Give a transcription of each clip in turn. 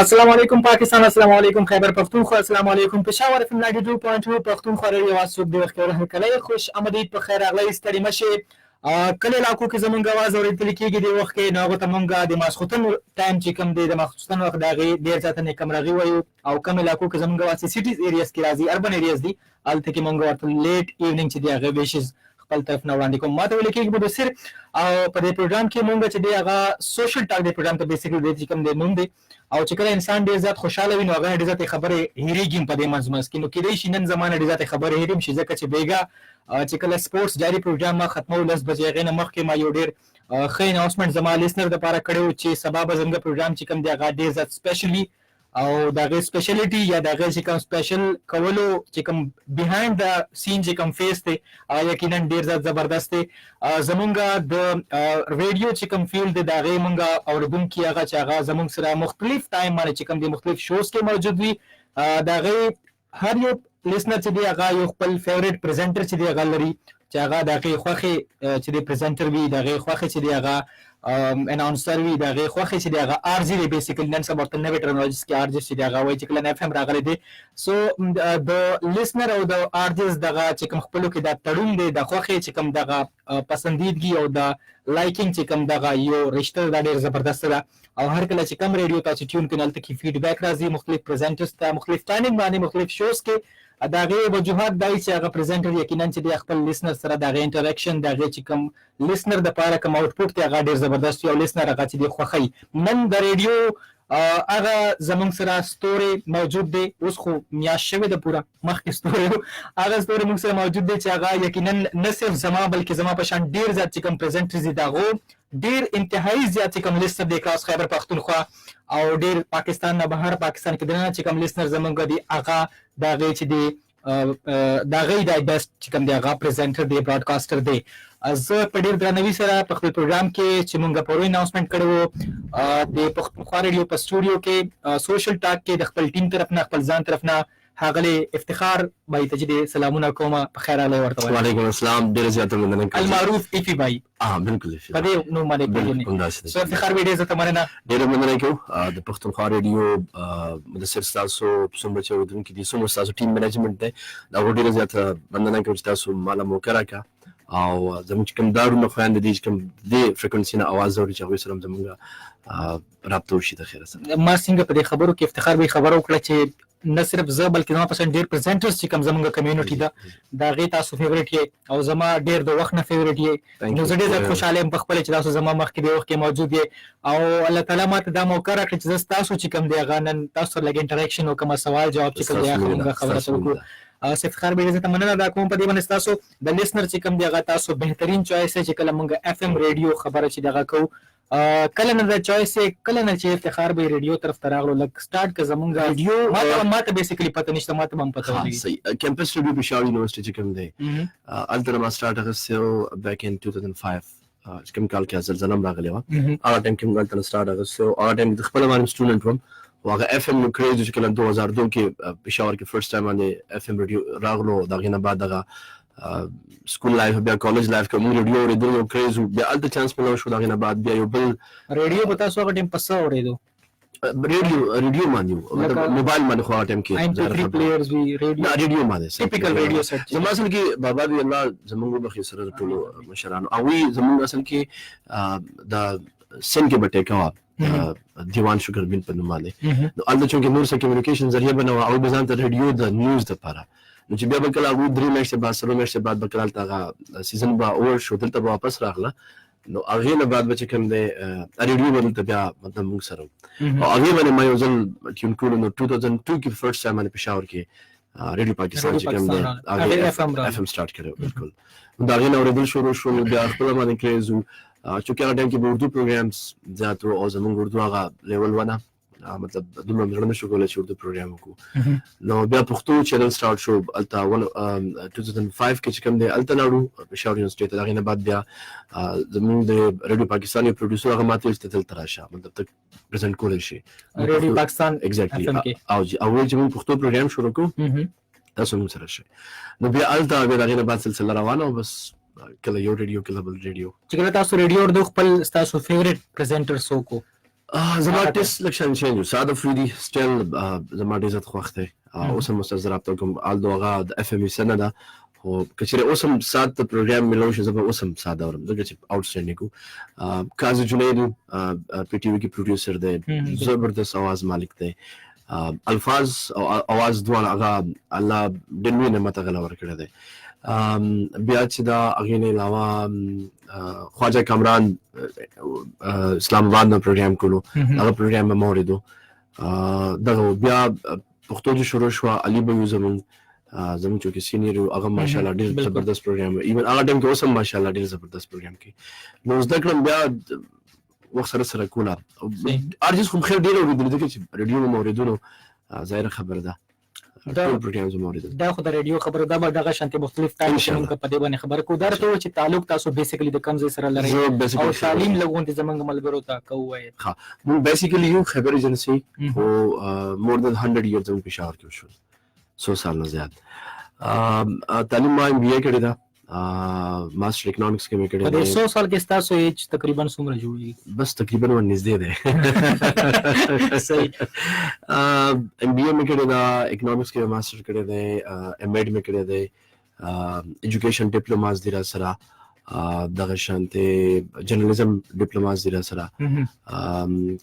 السلام علیکم پاکستان، السلام علیکم خیبر پختونخوا، السلام علیکم پېښور FM 92.2 پښتونخوا ریډیو आवाज صوب دی وخت ورحمت کله خوش آمدید په خیر اغلی ستړي مشه کله علاقو کې زمونږ आवाज اورېدل کېږي د وخت کې نو هغه ته مونږ د ماسخوتن ټایم چې کوم دی د ماسخوتن وخت د هغې ډېر زیاته نیکمرغي وایو او کوم علاقو کې زمونږ आवाज سیټیز ایریاز کې راځي اربن ایریاز دي هلته کې مونږ ورته لیټ ایوننګ چې دی هغه ویشز خپل طرف نه وړاندې کوم ماته ویل کېږي مدثر او په دې پروګرام کې مونږ چې دی هغه سوشل ټاک دی پروګرام ته بیسیکلی دی چې کوم دی نوم دی او چې کله انسان ډېر زیات خوشاله وي نو هغه ډېر زیاتې خبرې هېرېږي په دې منځ کې نو کېدای شي نن زمانه ډېر زیاتې خبرې هېرېم شي ځکه چې بیګا چې کله سپورټس جاري پروګرام ما ختمو 10 بجې هغې نه مخکې ما یو ډېر ښه اناونسمنټ زما لیسنر دپاره کړی و چې سبا به زموږ پروګرام چې کوم دی هغه ډېر زیات سپیشلي او د هغې سپیشلیټي یا د هغې چې کوم سپیشل کولو چې کوم بیهایند د سین چې کوم فیس دی یقینا ډېر زیات زبردست دی زمونږ د ریډیو چې کوم فیلډ دی د هغې مونږ اورېدونکي هغه چې هغه زمونږ سره مختلف ټایم باندې چې کوم دی مختلف شوز کې موجود وي د هغې هر یو لیسنر چې دی هغه یو خپل فیورټ پریزنټر چې دی هغه لري چې هغه د هغې خوښې چې دی پریزنټر وي د هغې خوښې چې دی هغه اناونسر وي د هغې خوښې چې دی هغه آرجي دی بیسیکلی نن سبا ورته نوې ټرمینالوجیز کې آرجز چې دی هغه وایي چې کله اف ام راغلی دی سو د لیسنر او د آرجز دغه چې کوم خپلو کې دا تړون دی د خوښې چې کوم دغه پسندیدګي او د لایکینګ چې کوم دغه یو رشته دا ډېر زبردست ده او هر کله چې کوم ریډیو تاسو ټیون کړئ هلته کې فیډبیک راځي مختلف پریزنټرز ته مختلف ټایمینګ باندې مختلف شوز کې د هغې وجوهات دا چې هغه پریزنټر یقینا چې د خپل لیسنر سره د هغې انټریکشن د هغې چې کوم لیسنر دپاره کوم آوټپوټ دی هغه ډېر زبردست وي او لیسنر هغه چې دی خوښوي نن د ریډیو هغه زمونږ سره ستوری موجود دی اوس خو میاشت شوې ده پوره مخکې ستوری هغه ستوری موږ سره موجود دی چې هغه یقینا نه صرف زما بلکې زما په شان ډېر زیات چې کوم پریزنټرز دي د هغو ډېر انتهایي زیات چې کوم لیسنر دی کراس خیبر پښتونخوا او ډېر پاکستان نه بهر پاکستان کې دننه چې کوم لیسنر زمونږ دی هغه د هغې چې دی د هغې د بیسټ چې کوم دی هغه پریزنټر دی براډکاسټر دی زه په ډېر درناوي سره په خپل پروګرام کې چې مونږ پرون اناونسمنټ کړی و د پښتونخوا ریډیو په سټوډیو کې سوشل ټاک کې د خپل ټیم طرف نه خپل ځان طرف نه ښاغلی افتخار بھائی ته چې دی سلامونه کوم په خیر راغلی ورته وایم وعلیکم السلام ډېره زیاته مننه کوم المعروف ایفي بھائی بالکل په دې نوم باندې پېژنې سو افتخار بھائی ډېر زیاته مننه ډېره مننه کوم د پښتونخوا ریډیو مدثر ستاسو څومره چې اورېدونکي دي څومره ستاسو ټیم منیجمنټ دی د هغو ډېره زیاته مننه کوم چې تاسو ماله موقع راکړه او زموږ چې کوم دارونه خویندې دي چې کوم دې فریکونسي نه اواز اوري چې هغوی سره هم زموږ رابطه وشي د خیره سره ما څنګه په دې خبرو کې افتخار بھائی خبره وکړه چې نه صرف زه بلکې زما په شان ډېر پریزنټرز چې کوم زموږ کمیونټي ده د هغې تاسو فیورټ یې او زما ډېر د وخت نه فیورټ یې نو زه ډېر زیات خوشحاله یم په خپله چې تاسو زما مخکې دې وخت کې موجود یې او الله تعالی ماته دا موقع راکړه چې زه ستاسو چې کوم دی هغه نن تاسو سره لږ انټریکشن وکړم سوال جواب چې کوم دی هغه موږ خبره سره وکړو افتخار بھائی زه ته مننه دا کوم په دې باندې ستاسو د لیسنر چې کوم دی هغه تاسو بهترین چوایس دی چې کله موږ اف ام ریډیو خبره چې دغه کوو کله نه د چوایس کله نه چې افتخار بھائی ریډیو طرف ته راغلو لږ سټارټ که زمونږ ریډیو ماته بیسیکلی پته نشته ماته به هم پته ولګي کیمپس ریډیو پېښور یونیورسټي چې کوم دی هلته نه ما سټارټ اخیستی و بیک ان 2005 چې کوم کال کې زلزله هم راغلې وه هغه ټایم کې موږ هلته نه سټارټ اخیستی و هغه ټایم کې د خپله باندې سټوډنټ وم خو هغه اف ام نو کریز چې کله 2002 کې پېښور کې فرسټ ټایم باندې اف ام ریډیو راغلو د هغې نه بعد دغه سکول لایف بیا کالج لایف کې موږ ریډیو اورېدلو یو کریز و بیا هلته چانس مې شو د هغې نه بعد بیا یو بل ریډیو به تاسو هغه ټایم په څه اورېدو ریډیو باندې و موبایل باندې خو هغه ټایم کې ریډیو باندې ټیپیکل ریډیو سیټ زما اصل کې بابا دی الله زموږ وبخښي سره د ټولو مشرانو هغوی زموږ اصل کې د سن کې به ټیکه دیوان شکر بین په نوم باندې نو هلته چونکې نور څه کمیونیکیشن ذریعه به نه وه هغوی به ځان ته ریډیو د نیوز دپاره نو چې بیا به کله هغوی 3 میاشتې بعد 4 میاشتې بعد به کله هلته هغه سیزن به اوور شو دلته به واپس راغله نو هغې نه بعد به چې کوم دی ریډیو به دلته بیا مطلب موږ سره او هغې باندې ما یو ځل ټیون کړو نو 2002 کې فرسټ ټایم باندې پېښور کې ریډیو پاکستان چې کوم دی هغې اف ام سټارټ کړی بالکل نو د هغې نه اورېدل شروع شو نو بیا خپله باندې کریز و چونکې هغه ټایم کې به اردو پروګرامز زیات و او زموږ اردو هغه لیول ونه مطلب دومره مې زړه نشو کولی چې اردو پروګرام وکړو نو بیا پښتو چینل سٹارټ شو الته 2005 کې چې کوم دی الته لاړو پېښور یونیورسيټي ته هغې نه بعد بیا زموږ د ریډیو پاکستان یو پروډیوسر هغه ماته ویل چې دلته راشه مطلب ته پرزنټ کولی شي ریډیو پاکستان ایگزیکټلی او چې موږ پښتو پروګرام شروع کړو تاسو موږ سره شئ نو بیا الته بیا هغې نه بعد سلسله روانه او بس کله یو ریډیو کله بل ریډیو چې کله تاسو ریډیو اردو خپل تاسو فیوریټ پریزنټر څوک و زما ټیسټ لکشن چینج ساده فریدي سټیل زما ډېر زیات خوښ دی اوس هم ورسره رابطه کوم الدو هغه د اف ام ای سنه ده خو که چېرې اوس هم ساعت ته پروګرام میلاو شي زه به اوس هم ساده اورم ځکه چې آوټسټینډینګ و قاضي جنید پی ټي وي کې پروډیوسر دی زبردست آواز مالک دی الفاظ او آواز دواړه هغه الله ډېر لوی نعمت هغه له ورکړی دی بیا چې دا هغې نه علاوه خواجه کامران اسلام آباد نه پروګرام کولو هغه پروګرام به مې اورېدو دغه بیا پښتو چې شروع شوه علي به یو زموږ چونکې سینیر یو هغه ماشاءالله ډېر زبردست پروګرام و ایون هغه ټایم کې اوس هم ماشاءالله ډېر زبردست پروګرام کوي نو زده کړم بیا وخت سره کوله ارجس خو خیر ډېر اورېدلي ځکه چې ریډیو مې اورېدو نو ظاهره خبره ده ټول پروګرامز مې اورېدل دا خو د ریډیو خبره ده به دغه شانتې مختلف ټایم کې موږ په دې باندې خبره کوو دا راته چې تعلق تاسو بیسیکلی د کوم ځای سره لرئ او تعلیم لګونې زموږ ملګرو ته که ووایئ ښه موږ بیسیکلی یو خیبر ایجنسي خو مور دین 100 ایئرز زموږ پېښور کې وشول 100 سال نه زیات تعلیم ما ام بی اے کړې ده ماسټر اکنامکس کې مې کړې ده په 100 سال کې ستاسو ایج تقریبا څومره جوړیږي بس تقریبا ورنږدې دی صحیح ام بی اے مې کړې ده اکنامکس کې ماسټر کړې ده ایم ایډ مې کړې ده ایجوکیشن ډیپلوماز دي را سره دغه شانتې جرنالیزم ډیپلوماز دي را سره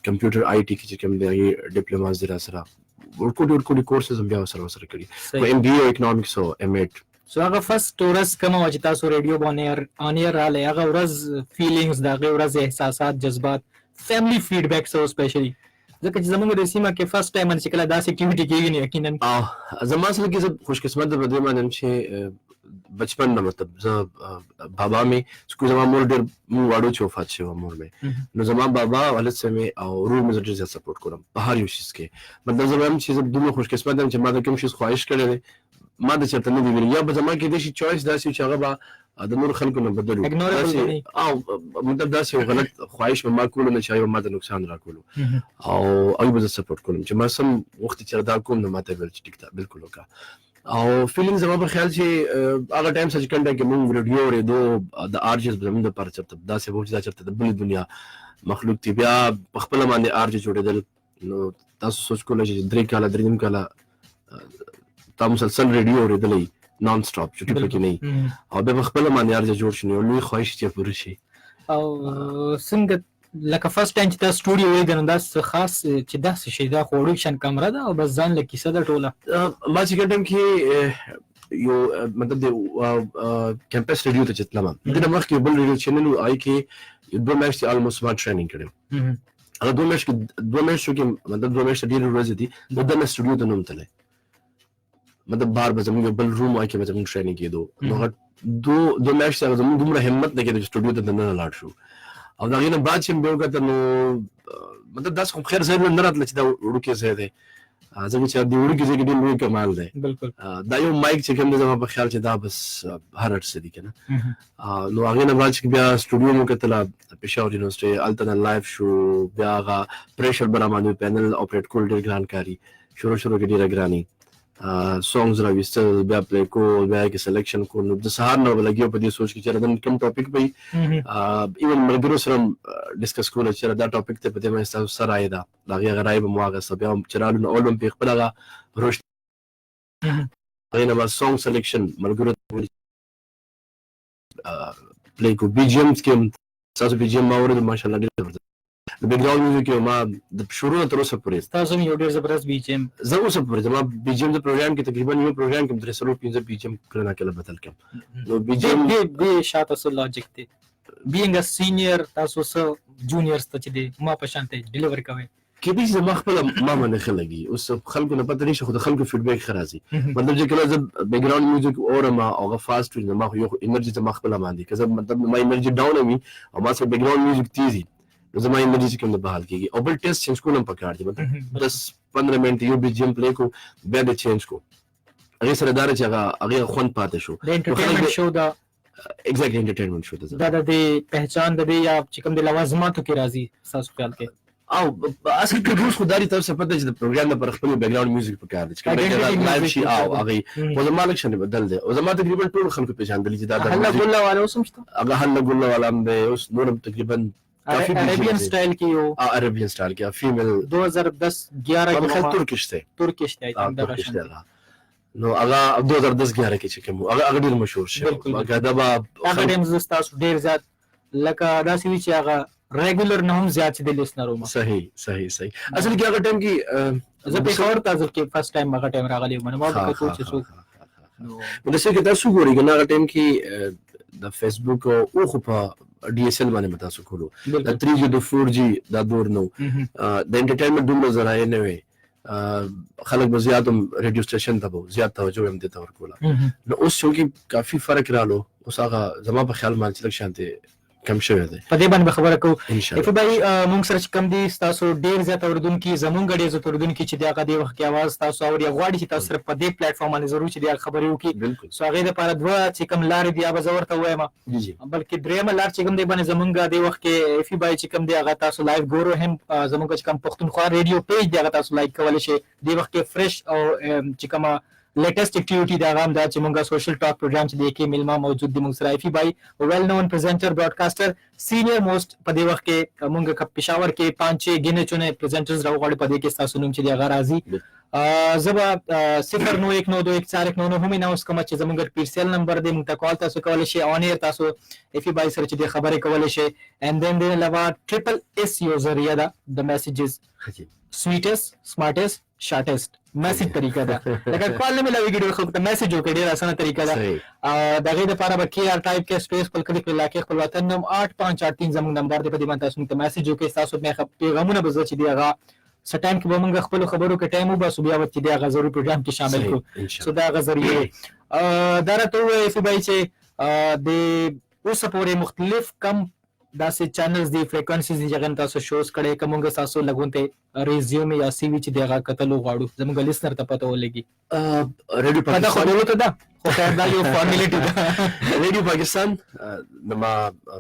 کمپیوټر آی ټي کې چې کوم دی ډیپلوماز دي را سره ورکوټي کورسز هم بیا سره کړي ام بی اے اکنامکس او ایم ایډ سو هغه فرست ورځ کومه وه چې تاسو ریډیو باندې آن ایر راغلی هغه ورځ فیلینګز د هغې ورځ احساسات جذبات فیملی فیډبیک سو اسپیشلی ځکه چې زموږ د سیمه کې فرست ټایم چې کله داسې اکټیویټي کېږي نو یقینا زما سره کې زه خوش قسمت ده په دې باندې چې بچپن نه مطلب زه بابا مې چې زما مور ډېر موږ واړو چې وفات شوی مور مې نو زما بابا والد صاحب مې او ورور مې زه ډېر زیات سپورټ کوم په هر یو شیز کې مطلب زه وایم چې زه دومره خوش قسمت یم چې ما د کوم شیز خواهش کړی دی ما د چېرته نه دي ویلي یا به زما کېدای شي چوایس داسې چې هغه به د نورو خلکو نه بدل وي او مطلب داسې یو غلط خواهش به ما کولو نه چې هغه به ما ته نقصان راکولو او هغوی به زه سپورټ کولم چې ما سم وخت چې دا کوم نو ما ته ویل چې ټیک ده بلکل وکړه او فیلینګ زما په خیال چې هغه ټایم سره چې کوم ټایم کې موږ ریډیو اورېدو د آرجز به زموږ دپاره چېرته داسې به و چې دا چېرته د بلې دنیا مخلوق دي بیا په خپله باندې آرجز جوړېدل نو تاسو سوچ کولی چې 3 کاله 3 نیم کاله تا مسلسل ریډیو اورېدلی نان سټاپ چټي پکې نه او بیا په خپله باندې آرجز جوړ شي نو لوی خواهش چې پوره شي او څنګه لکه فرست ټایم چې تاسو سټوډیو ولیدل نو داسې خاص چې داسې شی دا خو اډکشن کمره ده او بس ځان له کیسه ده ټوله ما چې کوم ټایم کې یو مطلب د کیمپس ریډیو ته چې تلم دغه مخکې بل ریډیو چینل آی کې 2 میاشتې آلموست ما ټریننګ کړی هغه 2 میاشتو کې مطلب 2 میاشتې ډېرې ورځې دي نو دننه سټوډیو ته نه وم تللی مطلب بار به زموږ بل روم وای کې به زموږ ټریننګ کېدو نو هغه 2 میاشتې هغه زموږ دومره همت نه کېده چې سټوډیو ته دننه لاړ شو او د هغې نه بعد چې مې بیا وکتل نو مطلب داسې خو خیر ځای نه راتله چې دا وړوکی ځای دی ځکه چې د وړوکي ځای کې ډېر لوی کمال دی بالکل دا یو مایک چې کوم دی زما په خیال چې دا بس هر هر څه دي که نه نو هغې نه بعد چې بیا سټوډیو مې وکتله پېښور یونیورسټۍ هلته نه لایف شو بیا هغه پریشر به راباندې پینل اپریټ کول ډېر ګران کاري شروع کې ډېره ګراني سونګز راویستل بیا پلی کول بیا کې سلیکشن کول نو د سهار نه به لګیا په دې سوچ کې چې نن کوم ټاپک به ایون ملګرو سره ډسکس کول چې دا ټاپک ته په دې باندې تاسو سره رایه ده د هغې هغه رایه به مو واخیسته بیا چې رالو نو اول به پې خپل هغه روش هغې نه به سونګ سلیکشن ملګرو پلی کو بي جي ایم کې ستاسو بي جي ایم ما اورېدل ماشاءالله ډېر زبردست د بیک ګراوند میوزیک یو ما د شروع نه تر اوسه پورې تاسو هم یو ډېر زبردست بي جي ایم زه اوسه پورې زما بي جي ایم د پروګرام کې تقریبا یو پروګرام کې 305 بي جي ایم کله نه کله بدل کړم نو بي جي ایم دې شاته سو لاجیک دی بینګ ا سینیئر تاسو سره جونیئرز ته چې دی ما په شانته ډیلیور کوي کېدای شي زما خپله ما باندې ښه لګي اوس خلکو نه پته نشي خو د خلکو فیډبیک ښه راځي مطلب چې کله زه بیک ګراوند میوزیک اورم او هغه فاسټ وي زما خو یو انرژي زما خپله باندې که زه مطلب ما انرژي ډاون وي او ما سره بیک ګراوند میوزیک تیز وي زما انرژي چې کوم د بحال کیږي او بل ټیسټ چینج کول هم پکار دي مطلب 10-15 منټ یو BGM پلی کو بیا د چینج کو هغه سره دار چې هغه خوند پاتې شو د انټرټینمنت شو دا ایگزیکټلی انټرټینمنت شو دا د پہچان د یا چې کوم د لوازماتو کې راځي تاسو خیال کې او اصل کې روز خداري تر څه پته چې د پروګرام د پر خپل بیک گراوند میوزیک پکار دي چې لایو شي او هغه په زمانه کې بدل دي او زمانه تقریبا ټول خلکو پیژاندل چې دا د هله ګل والا اوس هم شته هغه هله ګل والا هم دی اوس نور تقریبا کافي عربین سټایل کې یو عربین سټایل کې فیمیل 2010-11 کې خل ترکیش ته دا راشي نو هغه 2010-11 کې چې کوم هغه ډیر مشهور شو هغه دا هغه ټیم زستا ډیر زیات لکه دا سوي چې هغه ریګولر نه هم زیات دي لیسنرو ما صحیح اصل کې هغه ټیم کې زه په خبر تاسو کې فرست ټایم هغه ټیم راغلی منه ما په کوچ څو نو د څه کې تاسو ګورئ کنه هغه ټیم کې د فیسبوک او خو په DSL باندې تاسو کولو د 3G د 4G دا دور نو د انټرټینمنت دومره ذرایع نه وي خلک به زیاتم ریډیو سټیشن ته به زیات توجه هم دته ورکوله نو اوس شو کې کافي فرق رالو اوس هغه زما په خیال باندې چې شانته کم شوی دی په دې باندې خبره کوو اف بای مونږ سره چې کم دي تاسو ډیر زیات اوردونکو زمونږ ډیر زیات اوردونکو چې دا غدي وخت کې आवाज تاسو اوري غواړي چې تاسو په دې پلیټ فارم باندې ضرور چې دا خبرې وکړي سو هغه د لپاره دوه چې کم لار دی اوبه زورته وایم بلکې درېمه لار چې کم دی باندې زمونږ د وخت کې اف بای چې کم دی هغه تاسو لایو ګورو هم زمونږ چې کم پښتونخوا ریډیو پیج دی هغه تاسو لایک کولای شئ د وخت کې فرش او چې کم لیټیسټ اکټیویټي دا غام دا چې مونږه سوشل ټاک پروګرام چې دی کې ملما موجود دی مونږ سره ایفی بای ویل نون پریزنټر براډکاسټر سینیئر موست په دې وخت کې مونږه کپ پېښور کې 5-6 ګینه چونه پریزنټرز راوغړي په دې کې تاسو نوم چې دی هغه راځي زبا 091921419 هم نه اوس کوم چې زمونږ پیرسل نمبر دی مونږ ته کال تاسو کولای شئ اون ایر تاسو ایفی بای سره چې دی خبرې کولای شئ اند دین د علاوه ټریپل اس یوزر یا د میسجز سویټست سمارټست شارټست میسج طریقه ده لکه کال نه ملوي خو ته میسج وکړي ډیر اسانه طریقه ده دغه لپاره به کې ار ټایپ کې سپیس پر کلیک لاکه خپل وطن نوم 8583 زموږ نمبر دی په دې باندې تاسو ته میسج وکړي تاسو مې پیغامونه به چې دی هغه سټایم کې به موږ خپل خبرو کې ټایم وباسو بیا وخت دی هغه ضروري پروګرام کې شامل کړو سو دا غزريه دا راته وي فی بای چې د اوس پورې مختلف کم داسې چینلز دی فریکوئنسیز دی چې تاسو شوز کړي کومګه تاسو لګونته ریزیوم یا سی وی چې دغه کتلو غواړو زموږ لیسنر ته پته ولګي ریډیو پاکستان دا خو ته دا خو خیر دا یو فارمیلیټی ده ریډیو پاکستان نما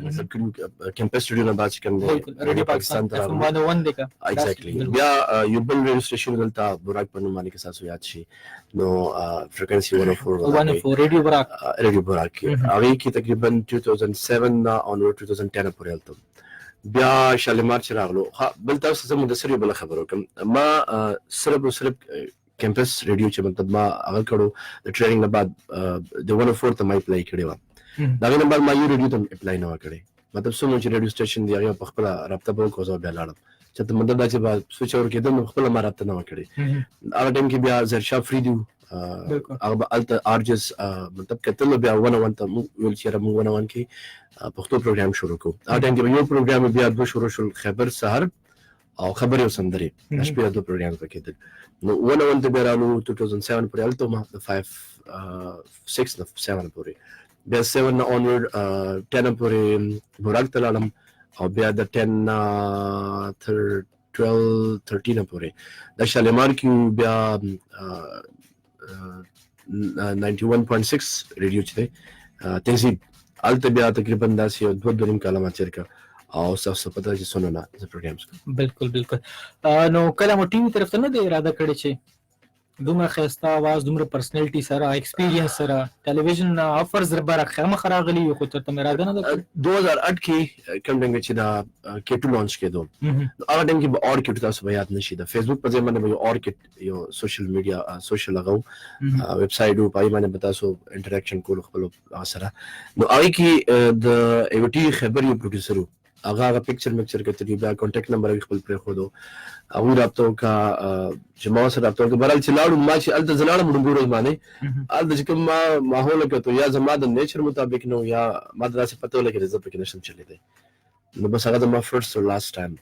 مطلب کیمپس ریډیو نه باندې کوم دی ریډیو پاکستان ته 101 دی کا ایگزیکټلی بیا یو بل ریډیو سټیشن دلته براک په نوم باندې تاسو یاد شي نو فریکوئنسي 104 ریډیو براک هغه کې تقریبا 2007 نا اون 2010 پورې الته بیا شالمار چې راغلو بل تاسو زموږ د سری بل خبرو کوم ما صرف کیمپس ریډیو چې مطلب ما هغه کړو د ټریننګ نه بعد د 104 ته ما اپلای کړی و دا غو نمبر ما یو ریډیو ته اپلای نه کړی مطلب څومره چې ریډیو سټیشن دی هغه په خپل رابطه به کوزو بیا لاړم چې ته مطلب دا چې با سوچ اور کېدم خپل ما رابطه نه کړی هغه ټیم کې بیا زرشا فری دی هغه الته ارجس مطلب کتل بیا 101 ته ویل چې موږ 101 کې پښتو پروګرام شروع کوو هغه ټیم کې یو پروګرام بیا د شروع شول خبر سحر او خبرې وسندري شپه د پروګرام پکې دل نو 101 ته بیرالو 2007 پورې الته ما د 5 6 7 پورې بیا 7 نه اونورډ 10 پورې براک تلالم او بیا د 10 12 13 پورې د شالمار کې بیا 91.6 ریډیو چې تهذیب الته بیا تقریبا داسې 2.5 کاله ما چیرکا او تاسو پته چې سنو نه د پروګرامز بالکل نو کله مو ټیم طرف ته نه دی اراده کړی چې دومره خسته आवाज دومره پرسنالټي سره ایکسپیرینس سره ټلویزیون افرز برخه مخراغلی خو ته مې اراده نه ده 2008 کې کوم څنګه چې دا کېټو لانچ کېدو هغه ټیم کې به اور کېټو تاسو یاد نشي د فیسبوک په ځای باندې یو اور کېټ یو سوشل میډیا سوشل هغه ویب سټ او پای باندې تاسو انټریکشن کول خپل سره نو هغه کې د ایوټي خبر یو پروډوسر هغه پکچر کتلی بیا کانټیکټ نمبر خپل پر خو دو هغه رابطه کا جماعت سره رابطه کا برال چلاړو ما چې الته زلاړم ډنګورې باندې الته چې کوم ماحول کته یا زما د نیچر مطابق نو یا ما دراسه پته ولګی رزه پکې نشم چلی دی نو بس هغه ما فرست اور لاست ټایم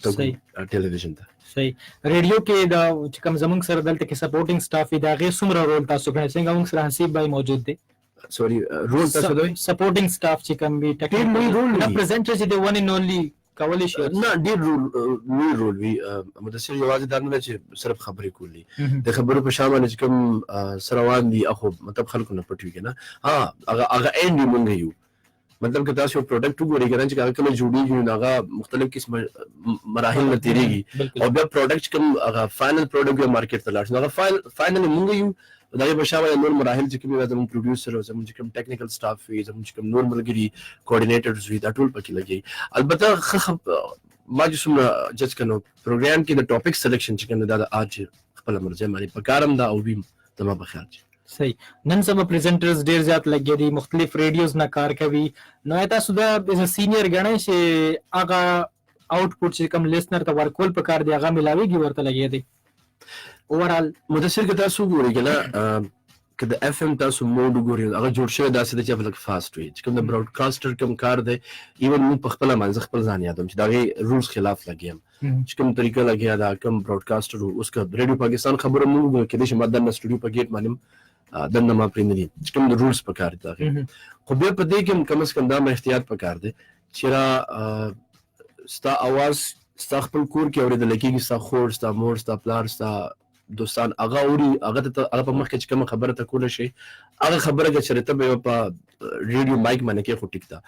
ته ټلویزیون ته صحیح ریډیو کې دا چې کوم زمونږ سره دلته کې سپورټینګ سټاف دا غي سمره رول تاسو کوي څنګه موږ سره حسیب بھائی موجود دی sorry role تاسو دوی supporting staff چې کوم وی ټیکنیکل رول ریپرزینټیټیو دی ون ان اونلی کولی شي نه ډیر رول وی مدثر یوازې دا نه چې صرف خبرې کولی د خبرو په شامل چې کوم سروان دي اخو مطلب خلکو نه پټوي کنه هغه اینډ مونږ یو مطلب که تاسو پروډکټ وګورئ کنه چې هغه کله جوړیږي نو هغه مختلف قسم مراحل نه تیریږي او بیا پروډکټ کوم هغه فائنل پروډکټ یو مارکیټ ته لاړ شي هغه فائنل مونږ یو دا یې بشاوه نور مراحل چې کوم زموږ پروډوسر او زموږ کوم ټیکنیکل سټاف وي زموږ کوم نور ملګری کوارډینیټرز وي دا ټول پکې لګي البته ما چې څومره جج کنو پروګرام کې د ټاپک سلیکشن چې کنه دا اج خپل مرزه باندې پکارم دا او ویم تمه بخیر صحیح نن سبا پریزنټرز ډیر زیات لګي دي مختلف ریډیوز نه کار کوي نو تاسو دا از سینیئر غنئ چې هغه آوټپوټ چې کوم لیسنر ته ورکول پکار دی هغه ملاويږي ورته لګي دي اوورال مدثر که تاسو ګورئ کنه که د اف ام تاسو موډ ګورئ هغه جوړ شوی داسې دی چې په فاست وي چې کوم د براډکاسټر کوم کار دی ایون موږ په خپل منځ خپل ځان یادوم چې دا رولز خلاف لګیم چې کوم طریقه لګیا دا کوم براډکاسټر اوس کا ریډیو پاکستان خبره موږ کې د شمال د سټوډیو په ګیټ باندې دنه ما پرې نه دي چې کوم د رولز په کار دي خو بیا په دې کې کم از کم دا احتیاط په کار دی چې را ستا आवाज ستا خپل کور کې اورېدل کېږي ستا خور ستا مور ستا پلار ستا دوستان هغه اوري هغه په مخ کې چې کوم خبره ته کوله شي هغه خبره چې چرته به په ریډیو مایک باندې کې خو ټیک ده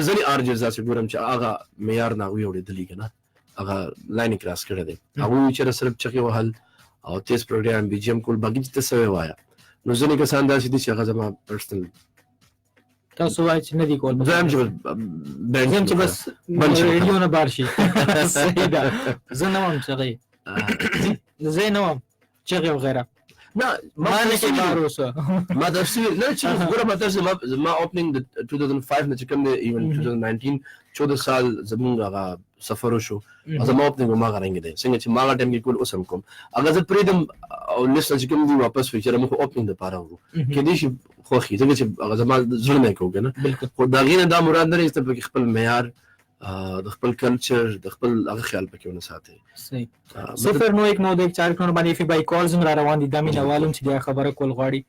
زه ارجز تاسو ګورم چې هغه معیار نه وي اورېدلی کنه هغه لاین کراس کړی دی هغه چې صرف چغې وهل او تیز پروګرام بي جی ام کول باقي چې څه وایا نو ځنې کسان داسې دي چې هغه زما پرسنل تاسو وایئ چې نه دي کول زم چې بس ریډیو نه بار شي صحیح ده زه نه وم چغې زه نه وم چغې وغیره نه ما نه کې بار اوسه ما درسي نه چې ګوره ما تاسو ما اوپننګ د 2005 نه چې کوم دی ایون 2019 14 سال زمونږ هغه سفر وشو زما اوپننګ ما غرنګ دی څنګه چې ما هغه ټایم کې کول اوسم کوم هغه زه پریدم او لیست چې کوم دی واپس فکر مخ اوپننګ د پاره وو کې دې شي خوخي څنګه چې هغه زما زړه نه کوو کنه خو دا غینه دا مراد نه است په خپل معیار د خپل کلچر د خپل هغه خیال پکې ونه ساتي صحیح 09191 4 کړه باندې فی بای کالز را روان دي د مینه والم چې دا خبره کول غواړي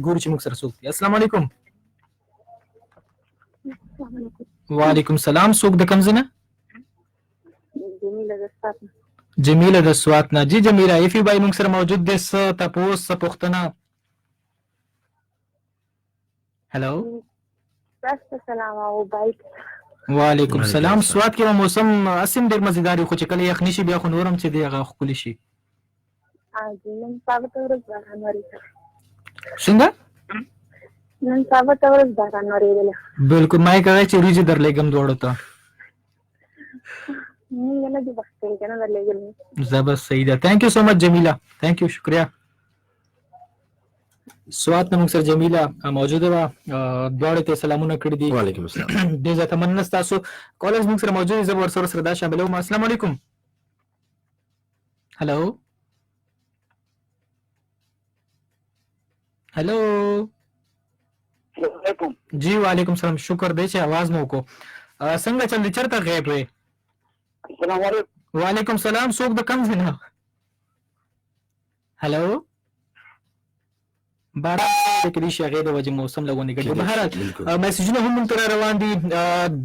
ګور چې موږ سره څوک دي السلام علیکم وعلیکم السلام څوک د کوم ځای جمیله د سوات نه جی جمیله فی بای موږ سره موجود دي س تاسو پښتنه هلو السلام علیکم وعلیکم السلام سوات کې موسم اسیم ډیر مزیدار خو چې کله یخنی شي بیا خو نورم چې دی هغه خولي شي نن سبا ته ورځ باران وریږي څنګه نن سبا ته ورځ باران وریږي بالکل ما یې کوي چې ریجی در لګم دوړو ته نه نه دی وخت کې نه در لګم زبر صحیح ده ثانک یو سو مچ جمیله ثانک یو شکریہ سوات نمک سر جمیله موجوده وا دوړ ته سلامونه کړی دي وعلیکم السلام دې ځکه مننه تاسو کالرز موږ سره موجود دي زبر سره دا شامل وو السلام علیکم هلو هلو علیکم جی وعلیکم السلام شکر دی چې आवाज مو کو څنګه چل چرته غیب وې السلام علیکم وعلیکم السلام څوک د کم ځنه هلو باران کې شي هغه د وجه موسم لګونی ګډه بهر میسجونه هم تر روان دي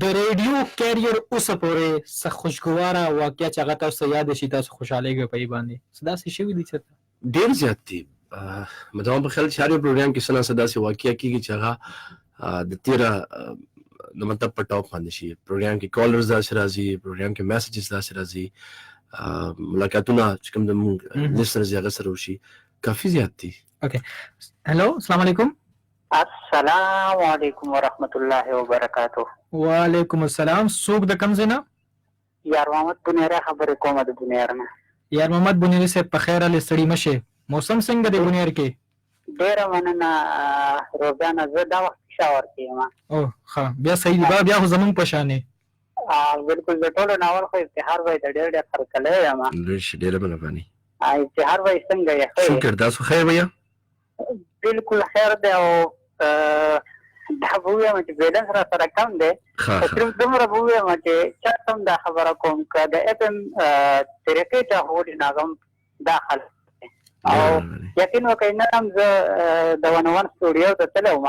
د ریډیو کیریئر اوس پورې څه خوشګواره واقعیا چې هغه تاسو یاد شي تاسو خوشاله غوي په باندې صدا سي شوی دي چې ډیر زیات دي مدام په خیال شاري پروګرام کې سنا صدا سي واقعیا کیږي چې هغه د 13 نو مطلب په ټاپ باندې شي پروګرام کې کالرز دا راځي پروګرام کې میسجز دا راځي ملاقاتونه چې کوم د موږ لیسنرز هغه سره وشي کافي زیات دي اوکے हेलो अस्सलाम वालेकुम السلام علیکم ورحمت الله وبرکاتہ وعلیکم السلام سوق د کم زینا یار محمد بنیره خبرې کومه د بنیر نه یار محمد بنیره سے په خیر له سړی مشه موسم څنګه دی بنیر کې ډیر مننه روزانه زه دا وخت شاور کیم او ها بیا صحیح دی بیا زمون پښانه بالکل د ټولو ناول خو ابتهار وای د ډیر خرکلې یم لږ ډیر بلبانی ابتهار وای څنګه یې شکر تاسو خیر بیا بالکل خیر دی او دا بویا مې بیلنس را سره کم دی صرف دومره بویا مې چې چا هم دا خبره کوم که د اف ام طریقې ته هوډ ناغم داخل او یقین وکړئ نن هم زه د ونوان سټوډیو ته تللی وم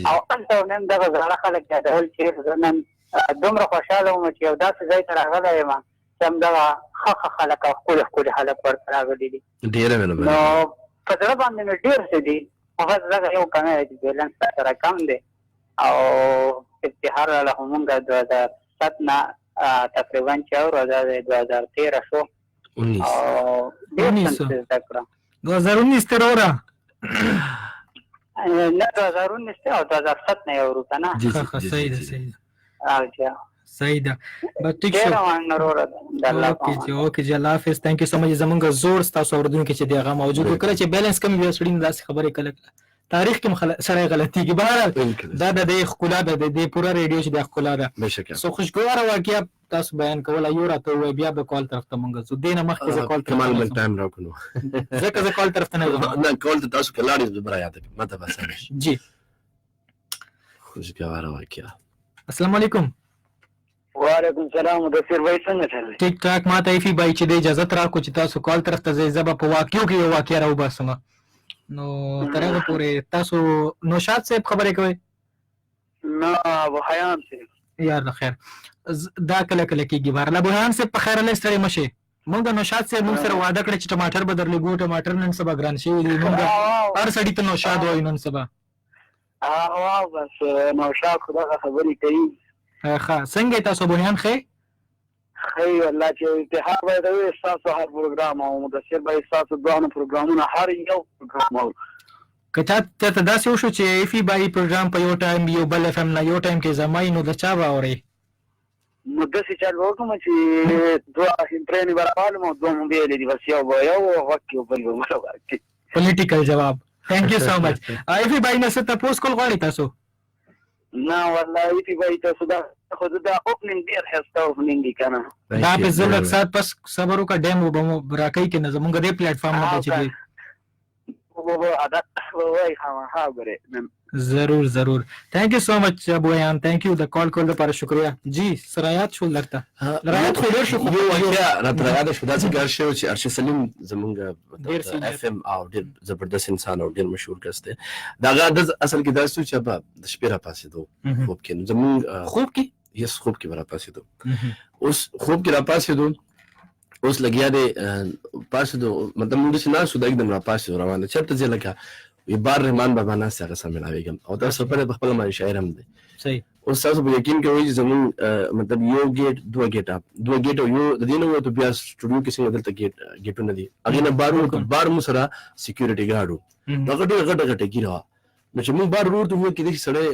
او هلته نن دغه زاړه خلک یادول چې زه نن دومره خوشاله وم چې یو داسې ځای ته راغلی یم چې همدغه ښه خلک او ښکلي خلک ورته راغلي دي. ډېره مهرباني. نو په زړه باندې مې ډېر څه دي، خو بس دغه یو کمی دی چې بیلنس سره کم دی. او افتخار له همونږ 2007 نه تقریبا چې اورو دا د 2013 شو او ډېر څه زده کړم. 2019 تر اوره نه 2019 او 2007 نه یو وروسته نه. صحیح ده صحیح ده. به ټیک شو. اوکې جی الله حافظ. تhank you so much. زمونږ زور ستاسو اوردونکو چې دغه موجود کړه چې بیلنس کم وي سړي داسې خبرې کله تاریخ کې سره غلطي کې بهر دا د ښکلا د پوره ریډیو چې د ښکلا ده بشکره سو خوشګوار واقعیا تاسو بیان کول یو راته وای بیا به کال طرف ته مونږ زو دینه مخکې ز کال کمال من ټایم راکونو ځکه ز کال طرف ته نه کال ته تاسو کلاړې زبر یاد مته بس جی خوشګوار واقعیا. السلام علیکم. وعلیکم السلام. مدثر بھائی څنګه چل ټیک ټاک. ما ته ایفي بای چې د اجازه راکو چې تاسو کال طرف ته ځئ زبا په واقعو کې یو واقعیا راو باسم نو ترغه پورې تاسو نوشاد صاحب خبرې کوي؟ نه ابو حیان صاحب یار د خیر دا کله کله کېږي بار له ابو حیان صاحب په خیر الله ستړي مشه مونږ نوشاد صاحب مونږ سره وعده کړی چې ټماټر به درلګو ټماټر نن سبا ګران شي دی مونږ هر سړی ته نوشاد وای نن سبا واو بس نوشاد خدای خبرې کوي. ښه څنګه تاسو ابو حیان خې خی والله چې اتحاد باید وي تاسو هر پروګرام او مدثر باید تاسو دوه پروګرامونه هر یو پروګرام او کته ته داسې وشو چې ایفي بای پروګرام په یو ټایم یو بل اف ام نه یو ټایم کې زمای نو د چا باوري نو د څه چل وکم چې دوه هیمپرینی برابر مو دوه موبایل دي بس یو وخت یو بل ورته پولیټیکل جواب. ثانک یو سو مچ. ایفي بای نه ست تاسو کول غواړي تاسو؟ نه والله ایفي بای تاسو دا خود دا اوپننګ ډیر هسته اوپننګ دی کنه دا په زلک سات پس صبر وکړه ډیمو به راکې کې نه زمونږ دې پلیټ فارم نه چې دی وہ ادا وای ها غره ضرور. ثانک یو سو مچ ابو حیان. ثانک یو د کال کول لپاره شکریا. جی سرایات شو لرته رایات خو ډیر شو یو واقعیا راته یاد شو دا چې ګر شو چې ارشد سلیم زمونږ اف ام او ډیر زبردست انسان او ډیر مشهور کس دی دا غا اصل کې دا چې په د شپې را پاسې دو خوب کې زمونږ خوب کې را پاسې دو اوس خوب کې را پاسې دو اوس لګیا دی پاسې دو مطلب موږ چې نه سو دا एकदम را پاسې روانه چرته ځل لکه وی بار رحمان بابا نه سره سملاویږم او تاسو په خپل باندې شاعر هم دی صحیح. اوس تاسو به یقین کوئ چې زمون مطلب یو ګیټ دوه ګیټ یو د دې نو ته بیا سټوډیو کې څنګه دلته ګیټونه دي اګه نه بار مو سره سکیورټي ګارډو دا غټه ګیره نو چې موږ بار ورته وو کې د سړی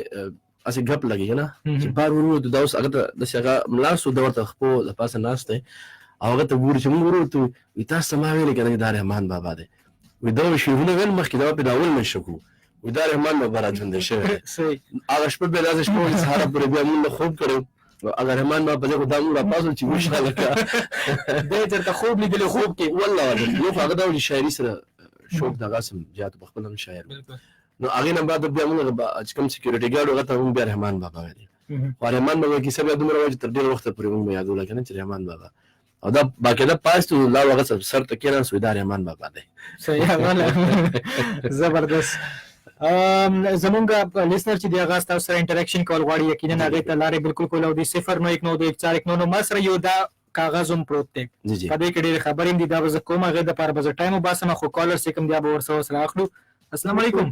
اسې غپ لګي نه چې بار ورته دا اوس هغه د څنګه ملاسو د ورته خپل د پاسه ناشته او هغه ته ګور چې موږ ورته وی تاسو ما ویل کنه دا رحمان بابا دی وی دا شیونه ویل مخکې دا په داول نشکو وی دا رحمان بابا راځند شه صحیح. هغه شپه به لازم شپه سهار پر بیا موږ خوب کړو اگر رحمان بابا دغه دامو را پاسو چې وښه لکه دې تر ته خوب لیدل خوب کې والله یو هغه د شاعري سره شوق د غاسم جات په خپل شاعر نو هغه نه بعد بیا موږ چې کوم سکیورټي ګارډ وغه ته موږ بیا رحمان بابا ویل خو رحمان بابا کې سبا دومره وخت تر ډیر وخت پورې موږ یادول کنه چې رحمان بابا او دا باقاعده پاستو لا وغه سر ته کېنه سویدار رحمان بابا دی. صحیح والا زبردست. زمونږ لیسنر چې دی هغه تاسو سره انټریکشن کول غواړي یقینا هغه ته لارې بالکل کول او دی 091921419 ما سره یو دا کاغذ هم پروت دی کله کې ډېر خبرې دي دا به کوم هغه د پاره به ټایم وباسم خو کالر سره کوم دی به ورسره اخلو. السلام علیکم.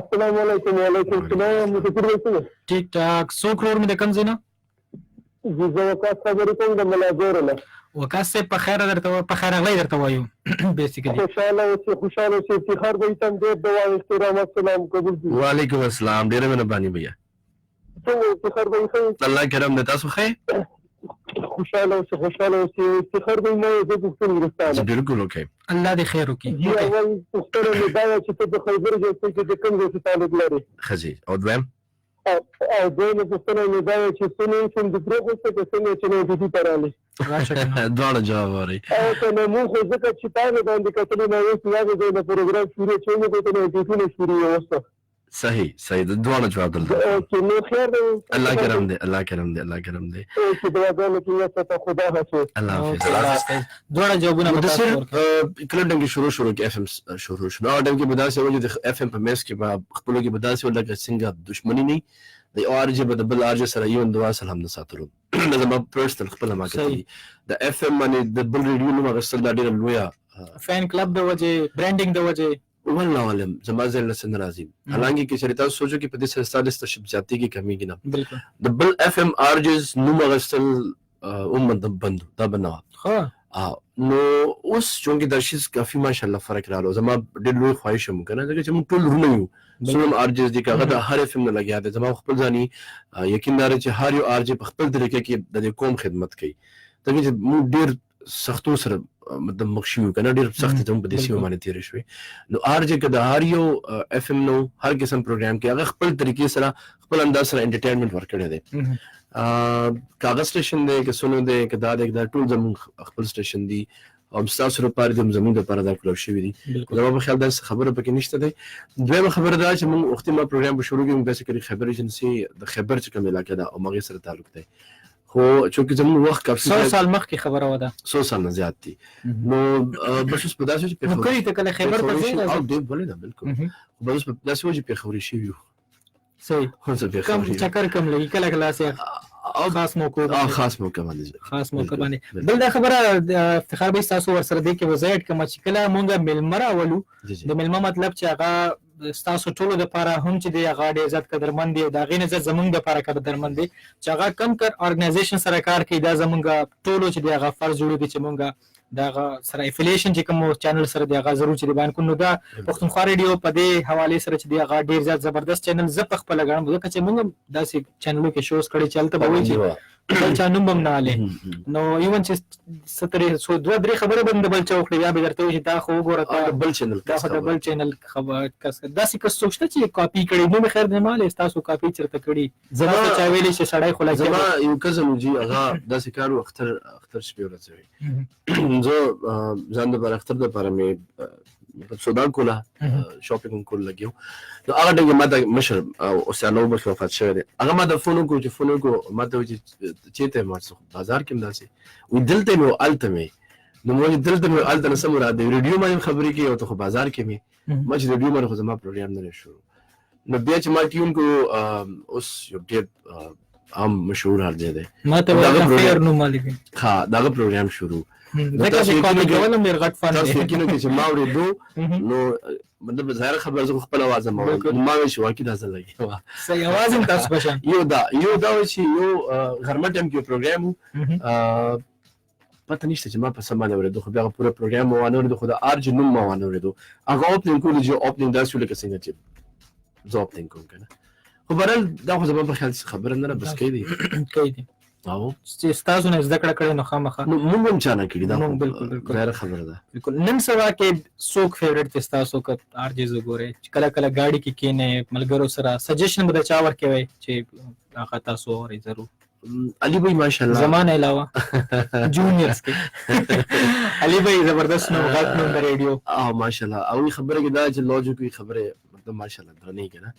السلام علیکم. وعلیکم السلام. مدثر بھائی ٹھیک ٹھاک. 100 کروڑ میں کم زینا زه وکاس خبرې کوم د ملاجور نه وکاس په خیر درته په خیر غلې درته وایو بیسیکلی خوشاله اوسې افتخار به تم دې دعا احترام السلام قبول دي. وعلیکم السلام ډیره مهرباني بھیا. څنګه افتخار به څنګه الله کرم دې تاسو خې خوشاله اوسې افتخار به مو زه د څنګه ورستانه بالکل اوکے الله دې خیر وکړي. یا اول پښتنه مې دا چې ته د خیبر کې د کوم ځای تعلق لري خزي او دویم او دوی پښتنه مې دا چې څنګه چې د پروګرام څخه څنګه چې نه دي پراله دواړه جواب وري او ته نو خو ځکه چې تاسو باندې کتلې نه یو څه د پروګرام شروع چې موږ ته نه ټیټونه شروع وسته صحیح دواړه جواب دلته چې نو خیر دی. الله کرم دی چې دواګانو کې ته خدا حافظ. الله حافظ. دواړه جوابونه مدثر کله څنګه شروع کې اف ام شروع شو نو ټیم کې بداسه وجه د اف ام په میس کې په خپل کې بداسه ولکه څنګه دښمنی نه د یو ارجه به د بل ارجه سره یو اندوا سره هم نه ساتلو دا زما پرسنل خپل ما کوي د اف ام باندې د بل ریډیو نو غسل دا ډیر لویا فین کلب د وجه برانډینګ د وجه والله علم زما زل سن راځي حالانکه کې چریتا سوچو کې په دې سره ستاسو شپ جاتی کې کمی کې نه بالکل د بل اف ام ارجز نو غسل د بند دا بنوا ها نو اوس چونګې د شیز کافي ماشاءالله فرق راغلو زما ډېر لوی خواهش هم کنه چې موږ ټول رونه یو سلام ارجز دي کاغه د هر فلم نه لګیا دي زما خپل ځاني یقین دار چې هر یو ارج په خپل طریقې کې د قوم خدمت کوي ته چې موږ ډېر سختو سره مطلب مخشیو کنه ډېر سخت ته په دې سیمه باندې تیر شوی نو ارج کې د هر یو اف ام نو هر قسم پروګرام کې هغه خپل طریقې سره خپل انداز سره انټرټینمنت ورکړی دی کاغذ سټیشن دی که سونو دی که دا دی دا ټول زموږ خپل سټیشن دی او تاسو لپاره د زموږ لپاره دا کلو شوی دی زما په خیال دا خبره پکې نشته دی دویمه خبره دا چې موږ وختي ما پروګرام په شروع کې موږ داسې کړی خبر ایجنسی د خبر چې کوم علاقه ده او مغه سره تعلق دی خو چې زموږ وخت کافي 100 سال مخکې خبره وده 100 سال نه زیات دي نو بس اوس په داسې نو کړی ته کله خبر پځې او دی بولې دا بالکل خو بس په داسې وجه په خبري شي یو صحیح کم چکر کم لګي کله کله سه او خاص موقع باندې بل دا خبره افتخار به تاسو ورسره دی کې وزایت کوم چې کله مونږه ملمره ولو د ملما مطلب چې هغه تاسو ټول د لپاره هم چې دی هغه ډیر عزت قدرمن دی دا غي نظر زمونږ د لپاره قدرمن دی چې هغه کم کر ارګنایزیشن سره کار کوي دا زمونږ ټول چې دی هغه فرض جوړ دي چې مونږه دا سره افیلیشن چې کوم چینل سره دی هغه ضروري چې بیان کړو دا پښتونخوا ریډیو په دې حواله سره چې دی هغه ډیر زیات زبردست چینل ز په خپل غړم ځکه چې موږ داسې چینلو کې شوز کړي چلته به وایي چې بل چا نوم هم نه اله نو ایون چې سترې سو دوه درې خبره بند بل چا وکړي یا به درته وي چې دا خو وګوره بل چینل دا بل چینل خبر کس داسې کس سوچته چې کاپی کړي نو خیر نه مال تاسو کاپی چرته کړي زما چا ویلي چې سړی خو زما یو کزم جی هغه داسې کارو اختر شپې ورځوي زه ځان د بر اختر د لپاره مې مطلب سودا کوله شاپینګ کول لګیو نو هغه دغه ماده مشر او اوسانو بس وفات شوی دی هغه ماده فون کو ماده چې ته مارڅ بازار کې مداسي وی دلته مو التمه نو مو دلته مو الته سم را دی ریډیو باندې خبرې کوي او ته بازار کې مې ما چې ریډیو باندې خو زما پروګرام نه شروع نو بیا چې ما ټیون کو اوس یو ډېر عام مشهور هر دی ما ته فیر نو مالک ها دا پروګرام شروع دا چې کومه کولم ډیر غټ فن تاسو کې نو چې ما ورېدو نو مطلب ظاهر خبر زه خپل आवाज ما شو واکې دا ځل لګي صحیح आवाज هم تاسو بشان یو دا چې یو غرمه ټیم کې پروګرام پته نشته چې ما په سم باندې ورېدو خو بیا پوره پروګرام وانه ورېدو خو دا ارج نوم ما وانه ورېدو هغه اوپننګ کول چې اوپننګ داسې لکه څنګه چې زه اوپننګ کوم کنه خو برل دا خو زما په خیال خبره نه بس کوي دي او چې تاسو نه ذکر کړی نو خامخا نو موږ هم چانه کړی دا بالکل غیر خبره ده بالکل نن سبا کې څوک فیوریټ تاسو ک ارجز وګوره کله کله گاډي کې کینه ملګرو سره سجیشن به چا ورکوي چې هغه تاسو اوري ضرور علي بھائی ماشاءالله زمانه علاوه جونیئرز کې علي بھائی زبردست نو غلط نو ریډیو او ماشاءالله او خبره کې دا چې لوجیکي خبره مطلب ماشاءالله درنه کنه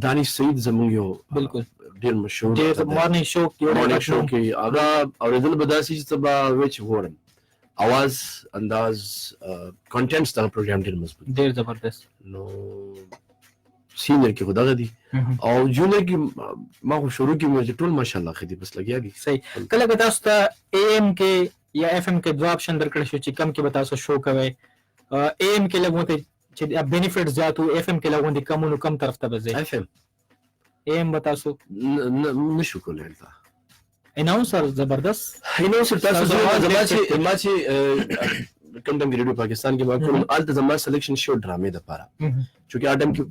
دانش سعید زموږ یو بالکل ډیر مشهور ډیر مارنینګ شو کې هغه اوریدل بداسي چې تبا وچ ورن आवाज انداز کنټینټس دا پروګرام ډیر مضبوط ډیر زبردست نو سینیئر کې خدای دی او جونیئر کې ما خو شروع کې مې ټول ماشاءالله خدي بس لګیا دي صحیح کله به تاسو ته AM کې یا FM کې دوه آپشن درکړل شو چې کم کې به تاسو شو کوي AM کې لګوته چې بینیفټ زیاتو FM کې لګوندي کم نو کم طرف ته بځي FM AM به تاسو نشو کولای تا اناونسر زبردست اناونسر تاسو زما چې کوم د ریډیو پاکستان کې ما کوم الته زما سلیکشن شو ډرامې د پاره چې اټم کې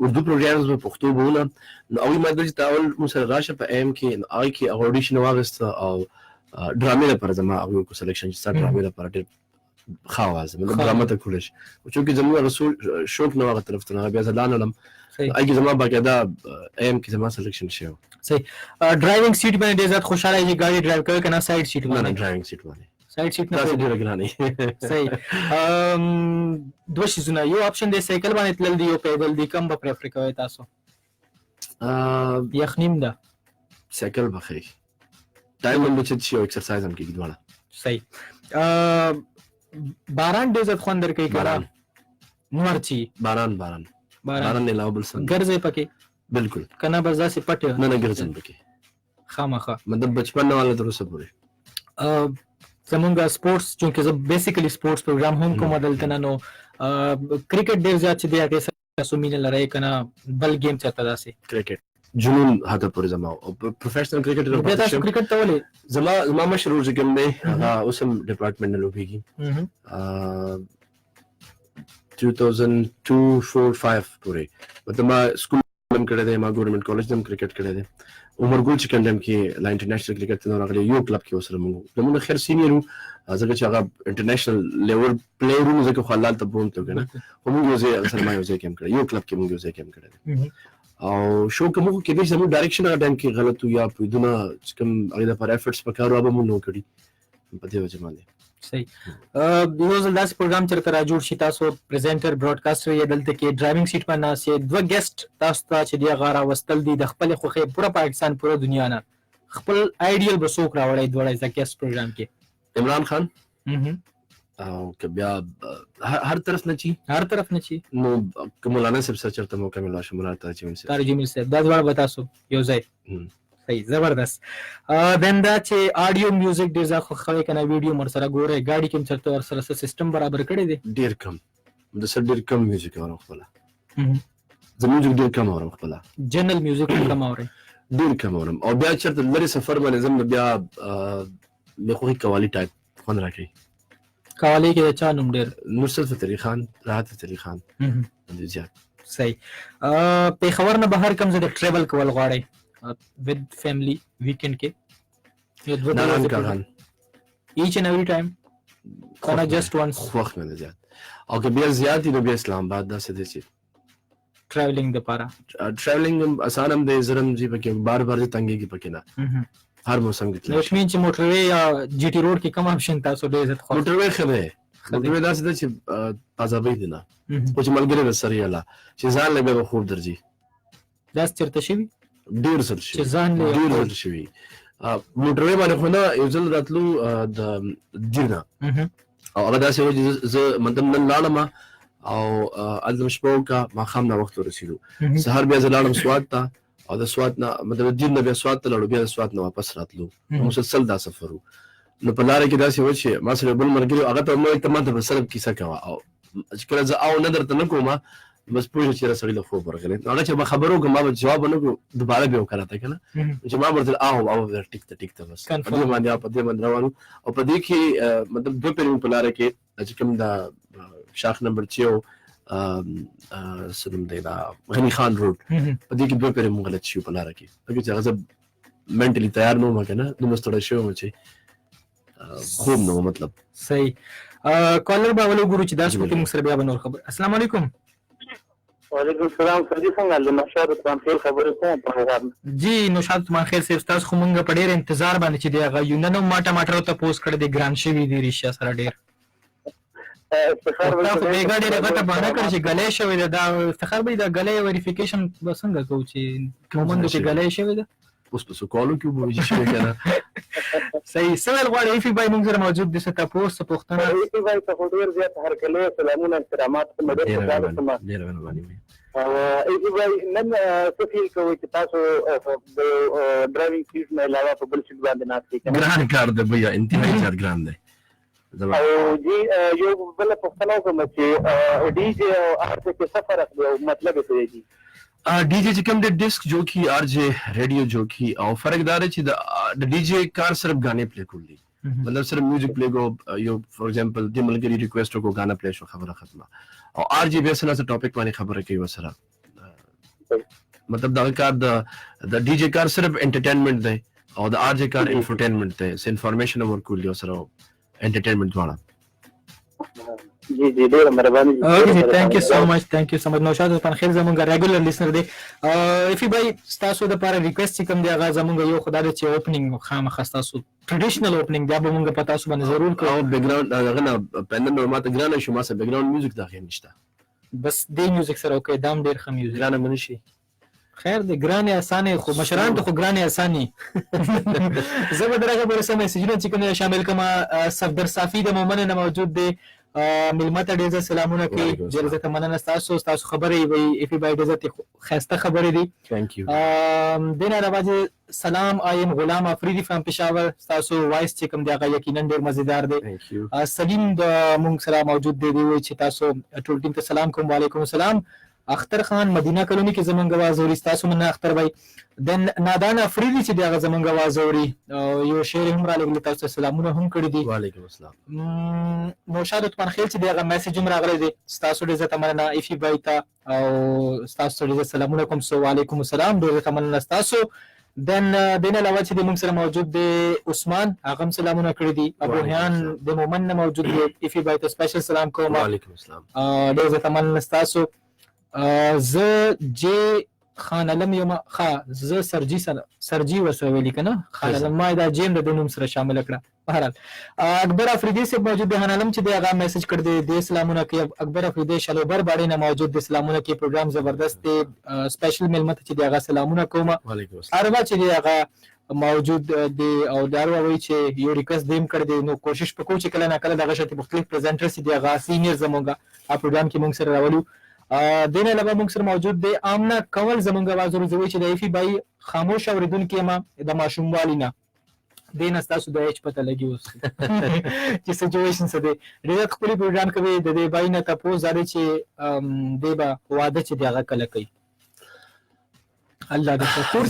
اردو پروګرامز په پښتو بوله نو اوی ما د تاول مسر راشه په ام کې آی کې اډیشن واغست او ډرامې لپاره زما او کو سلیکشن چې ډرامې لپاره ډېر خواز مطلب ډرامه ته کولش او چې زموږ رسول شوق نو هغه طرف ته بیا ځلان علم اګه زما باقاعده ام کې زما سلیکشن شو صحیح ډرایوینګ سیټ باندې ډېر زیات خوشاله یې ګاډي ډرایو کوي کنه سایډ سیټ باندې ډرایوینګ سیټ باندې سایډ سیټ نه تاسو ډیر ګرانه صحیح دوه شیزونه یو آپشن دی سایکل باندې تلل دی او پیدل دی کوم به پریفر کوي تاسو یخنیم ده سایکل بخی دایموند چې یو ایکسرسایز هم کوي دواړه صحیح باران ډیر زیات خوند درکوي کړه نور چی باران نه لاو بل څنګه ګرځي پکې بالکل کنه بس داسې پټ نه ګرځم پکې خامخا مطلب بچپن نه والا تر اوسه پورې زمونږ سپورتس چونکه زه بیسیکلی سپورتس پروګرام هم کوم دلته نه نو کرکټ ډېر زیات چې دی هغې سره تاسو مینه لرئ که نه بل گیم چېرته داسې کرکټ جنون هغه پورې زما او پروفیشنل کرکټر بیا تاسو کرکټ ته ولې زما مشر ورځ کوم دی هغه اوس هم ډپارټمنټ نه لوبېږي 2002-4-5 پورې مطلب ما سکول هم کړی دی ما ګورنمنټ کالج هم کرکټ کړی دی عمرګل چې کوم ټایم کې لا انټرنیشنل کرکټ ته راغلی یو کلب کې اوسره موږ خیر سینیئر ځکه چې هغه انټرنیشنل لیول پلیئر ځکه خو حلال ته بوم ته کنه موږ یو ځای اکثر ما یو ځای کې کړی یو کلب کې موږ یو ځای کې کړی او شو کوم کې دې زموږ ډایرکشن هغه ټایم کې غلط یا په دونه چې کوم هغه د پر افورټس پکارو به موږ نو کړی په دې وجه باندې صحیح یو ځل داسې پروګرام چېرته را جوړ شي تاسو پریزنټر براډکاسټر یې دلته کې ډرایوینګ سیټ باندې ناست یې دوه ګیسټ تاسو ته چې دی هغه راوستل دي د خپلې خوښې پوره پاکستان پوره دنیا نه خپل آیډیل به څوک راوړی دواړه د ګیسټ پروګرام کې عمران خان او که بیا هر طرف نه چی نو که مولانا صاحب سره چېرته موقع ملا شي مولانا تاج جمیل صاحب دا دواړه به تاسو یو ځای صحیح زبردست دین دا چې آډیو میوزیک ډېر زیات خوښوئ که نه ویډیو ورسره ګورئ ګاډي کې هم چېرته ورسره څه سیسټم برابر کړی دی ډېر کم د سر ډېر کم میوزیک اورم خپله زه میوزیک ډېر کم اورم خپله جنرل میوزیک هم کم اورئ ډېر کم اورم او بیا چېرته لرې سفر باندې ځم نو بیا مې خوښي قوالي ټایپ خوند راکوي قوالی کې د چا نوم ډېر نصرت فتح علي خان راحت فتح علي خان ډېر زیات صحیح پېښور نه بهر کوم ځای د ټریول کول غواړئ with family weekend ke ناران کاغان each and every time kana just once وخت نه زیات او که بیا زیات نو بیا اسلام آباد دا څه دي چې traveling د پاره traveling آسان هم دی زرم جی پکې بار بار تنګي کې پکې نه هر موسم کې نو شمین چې موټروي یا جی ټي روډ کې کوم آپشن تاسو ډېر زیات خو موټروي خبره موټروي دا څه چې آزادۍ دي نه خو چې ملګری د سره یاله چې ځان لګي خوب درځي دا چرته شي ډیر سر شي چې ځان ډیر سر شي موټروي باندې خو نه یو ځل راتلو د دینا او هغه داسې و چې زه مطلب نن لاړم او الزم شپو کا ما خام نه وخت ورسېدو سهار بیا زه لاړم سوات ته او د سوات نه مطلب دین نه بیا سوات ته لاړو بیا د سوات نه واپس راتلو مسلسل دا سفر نو په لاره کې داسې و چې ما سره بل مرګري هغه ته مې ته ما ته سره کیسه کوه او چې کله زه او نه درته نه کوم بس پوه چې را سړی له خوب ورغلی هغه چې به خبرو کوم ما به جواب نه کوم دوباره به وکړه کنه چې ما ورته او ټیک ته بس په دې باندې روانو او په دې کې مطلب دوه پیرو په لاره کې چې کوم دا شاخ نمبر 6 سلم دی دا غنی خان روډ په دې کې دوه پیرې مونږ غلط شو په لاره کې هغه چې هغه منټلی تیار نه وم کنه نو مستړی شوم چې خوب نو مطلب صحیح کالر به ولو ګورو چې دا څه موږ سره بیا به نور خبر السلام علیکم وعلیکم السلام سړي څنګه له نشاط تمام خیر خبرې کوم په جی نشاط تمام خیر صاحب تاسو خو مونږ په ډېر انتظار باندې چې دی هغه یو نن ما ټماټر ته پوسټ کړی دی ګران شوی دی ریشا سره ډېر افتخار به بیګا ډېر غټه باندې کړ چې غلې شوی دی دا افتخار به دا غلې وریفیکیشن څنګه کوو چې کومند کې غلې شوی دی اوس په سوالو کې به وځي شوی کنه صحیح سوال غواړي ایفي بای موږ سره موجود دي څه تاسو پوښتنه ایفي بای ته ډیر زیات هر کله سلامونه احترامات کوم ډیر ایفي بای نن څه فیل کوي چې تاسو د ډرایوینګ سیټ نه علاوه په بل سیټ باندې ناشته کوي ګران کار دی بیا انتهایی زیات ګران دی او جی یو بل پوښتنه کوم چې ډي جی او ار جی کې څه فرق دی مطلب څه دی डी जे चिकन दे डिस्क जो की आरजे रेडियो जो की और फर्क दार है द डीजे कार सिर्फ गाने प्ले कर ली मतलब सिर्फ म्यूजिक प्ले को यो फॉर एग्जांपल दिमल के रिक्वेस्ट को गाना प्ले शो खबर खत्म और आरजे बेसना से टॉपिक वाली खबर है कि वसरा मतलब the car the DJ car सिर्फ एंटरटेनमेंट दे और द आरजे कार इंफोटेनमेंट दे से इंफॉर्मेशन और कुल यो सर एंटरटेनमेंट वाला जी जी ډیر مهرباني اوکے थैंक यू سو مچ نوشاد په خیر زمونږ ریګولر لیسنر دی ایفي بای تاسو د لپاره ریکوست کوم دی هغه زمونږ یو خدای چې اوپننګ خامخا تاسو ټریډیشنل اوپننګ بیا به مونږ په تاسو باندې ضرور کوو او بیک گراوند هغه نه پندن نو ماته ګرانه شو ما سره بیک گراوند میوزیک داخل نشته بس دی میوزیک سره اوکې دام ډیر ښه میوزیک ګرانه منشي خیر دی ګرانه اسانه خو مشران ته خو ګرانه اساني زه به درغه پر سم میسجونه چې کوم شامل کما صفدر صافی د مومن نه موجود دی ملمه ته ډېر سلامونه کوي، ډېر زیاته مننه ستاسو خبرې وي ایفي بای ډېر زیاتې ښایسته خبرې دي. Thank you. دې نه علاوه سلام آیم غلام افریدي فرام پېښور، ستاسو وایس چې کوم دی هغه یقینا ډېر مزیدار دی. سلیم د مونږ سره موجود دی، وایي چې تاسو ټول ټیم ته سلام کوم. وعلیکم السلام. اختر خان مدینه کلونی کې زمونږ आवाज اوري، تاسو مننه اختر بھائی. دن نادان افریدي چې دغه زمونږ आवाज اوري، یو شعر هم را لګل، تاسو سلامونه هم کړی دي. وعلیکم السلام. نوشاد عثمان خیل چې دغه میسج هم راغلی دی، تاسو ډېر زیاته مننه ایفي بای ته او تاسو ډېر سلامونه کوم. سو وعلیکم السلام، ډېر زیاته مننه تاسو. دن دین علاوه چې موږ سره موجود دی عثمان، هغه هم سلامونه کړی دي. ابو هیان د مومن موجود دی، ایفي بای ته سپیشل سلام کوم. وعلیکم السلام. ډېر زیاته مننه تاسو. زه جی خان علم یم، زه سرجی ورسره ویلي که نه خان علم، ما دا جیم د نوم سره شامل کړه. بهرحال اکبر افریدي صاحب موجود دی، خان علم چې دی هغه میسج کړ دی، د سلامونه کوي. اکبر افریدي شلوبر باندې نه موجود دی، سلامونه کوي. پروګرام زبردست دی، سپیشل ملمت چې دی هغه سلامونه کوم. وعلیکم السلام. اروا چې دی هغه موجود دی او دارو وایي چې یو ریکوست دیم کړ دی، نو کوشش وکړو چې کله نه کله دغه شته مختلف پریزنټر چې دی هغه سینیئر زمونږه پروګرام کې موږ سره راولو. دین علاوه موږ سره موجود دی آمنا کول، زمونږ आवाज ورزوي چې د ایفي بای خاموش اوریدونکو ما د ماشوموالي نه دین تاسو د اچ پته لګي اوس چې سچويشن څه دی. ډېر خپل پروګرام کوي د دې بای نه تاسو زاري چې دیبا واده چې دغه کله کوي. الله دې شکر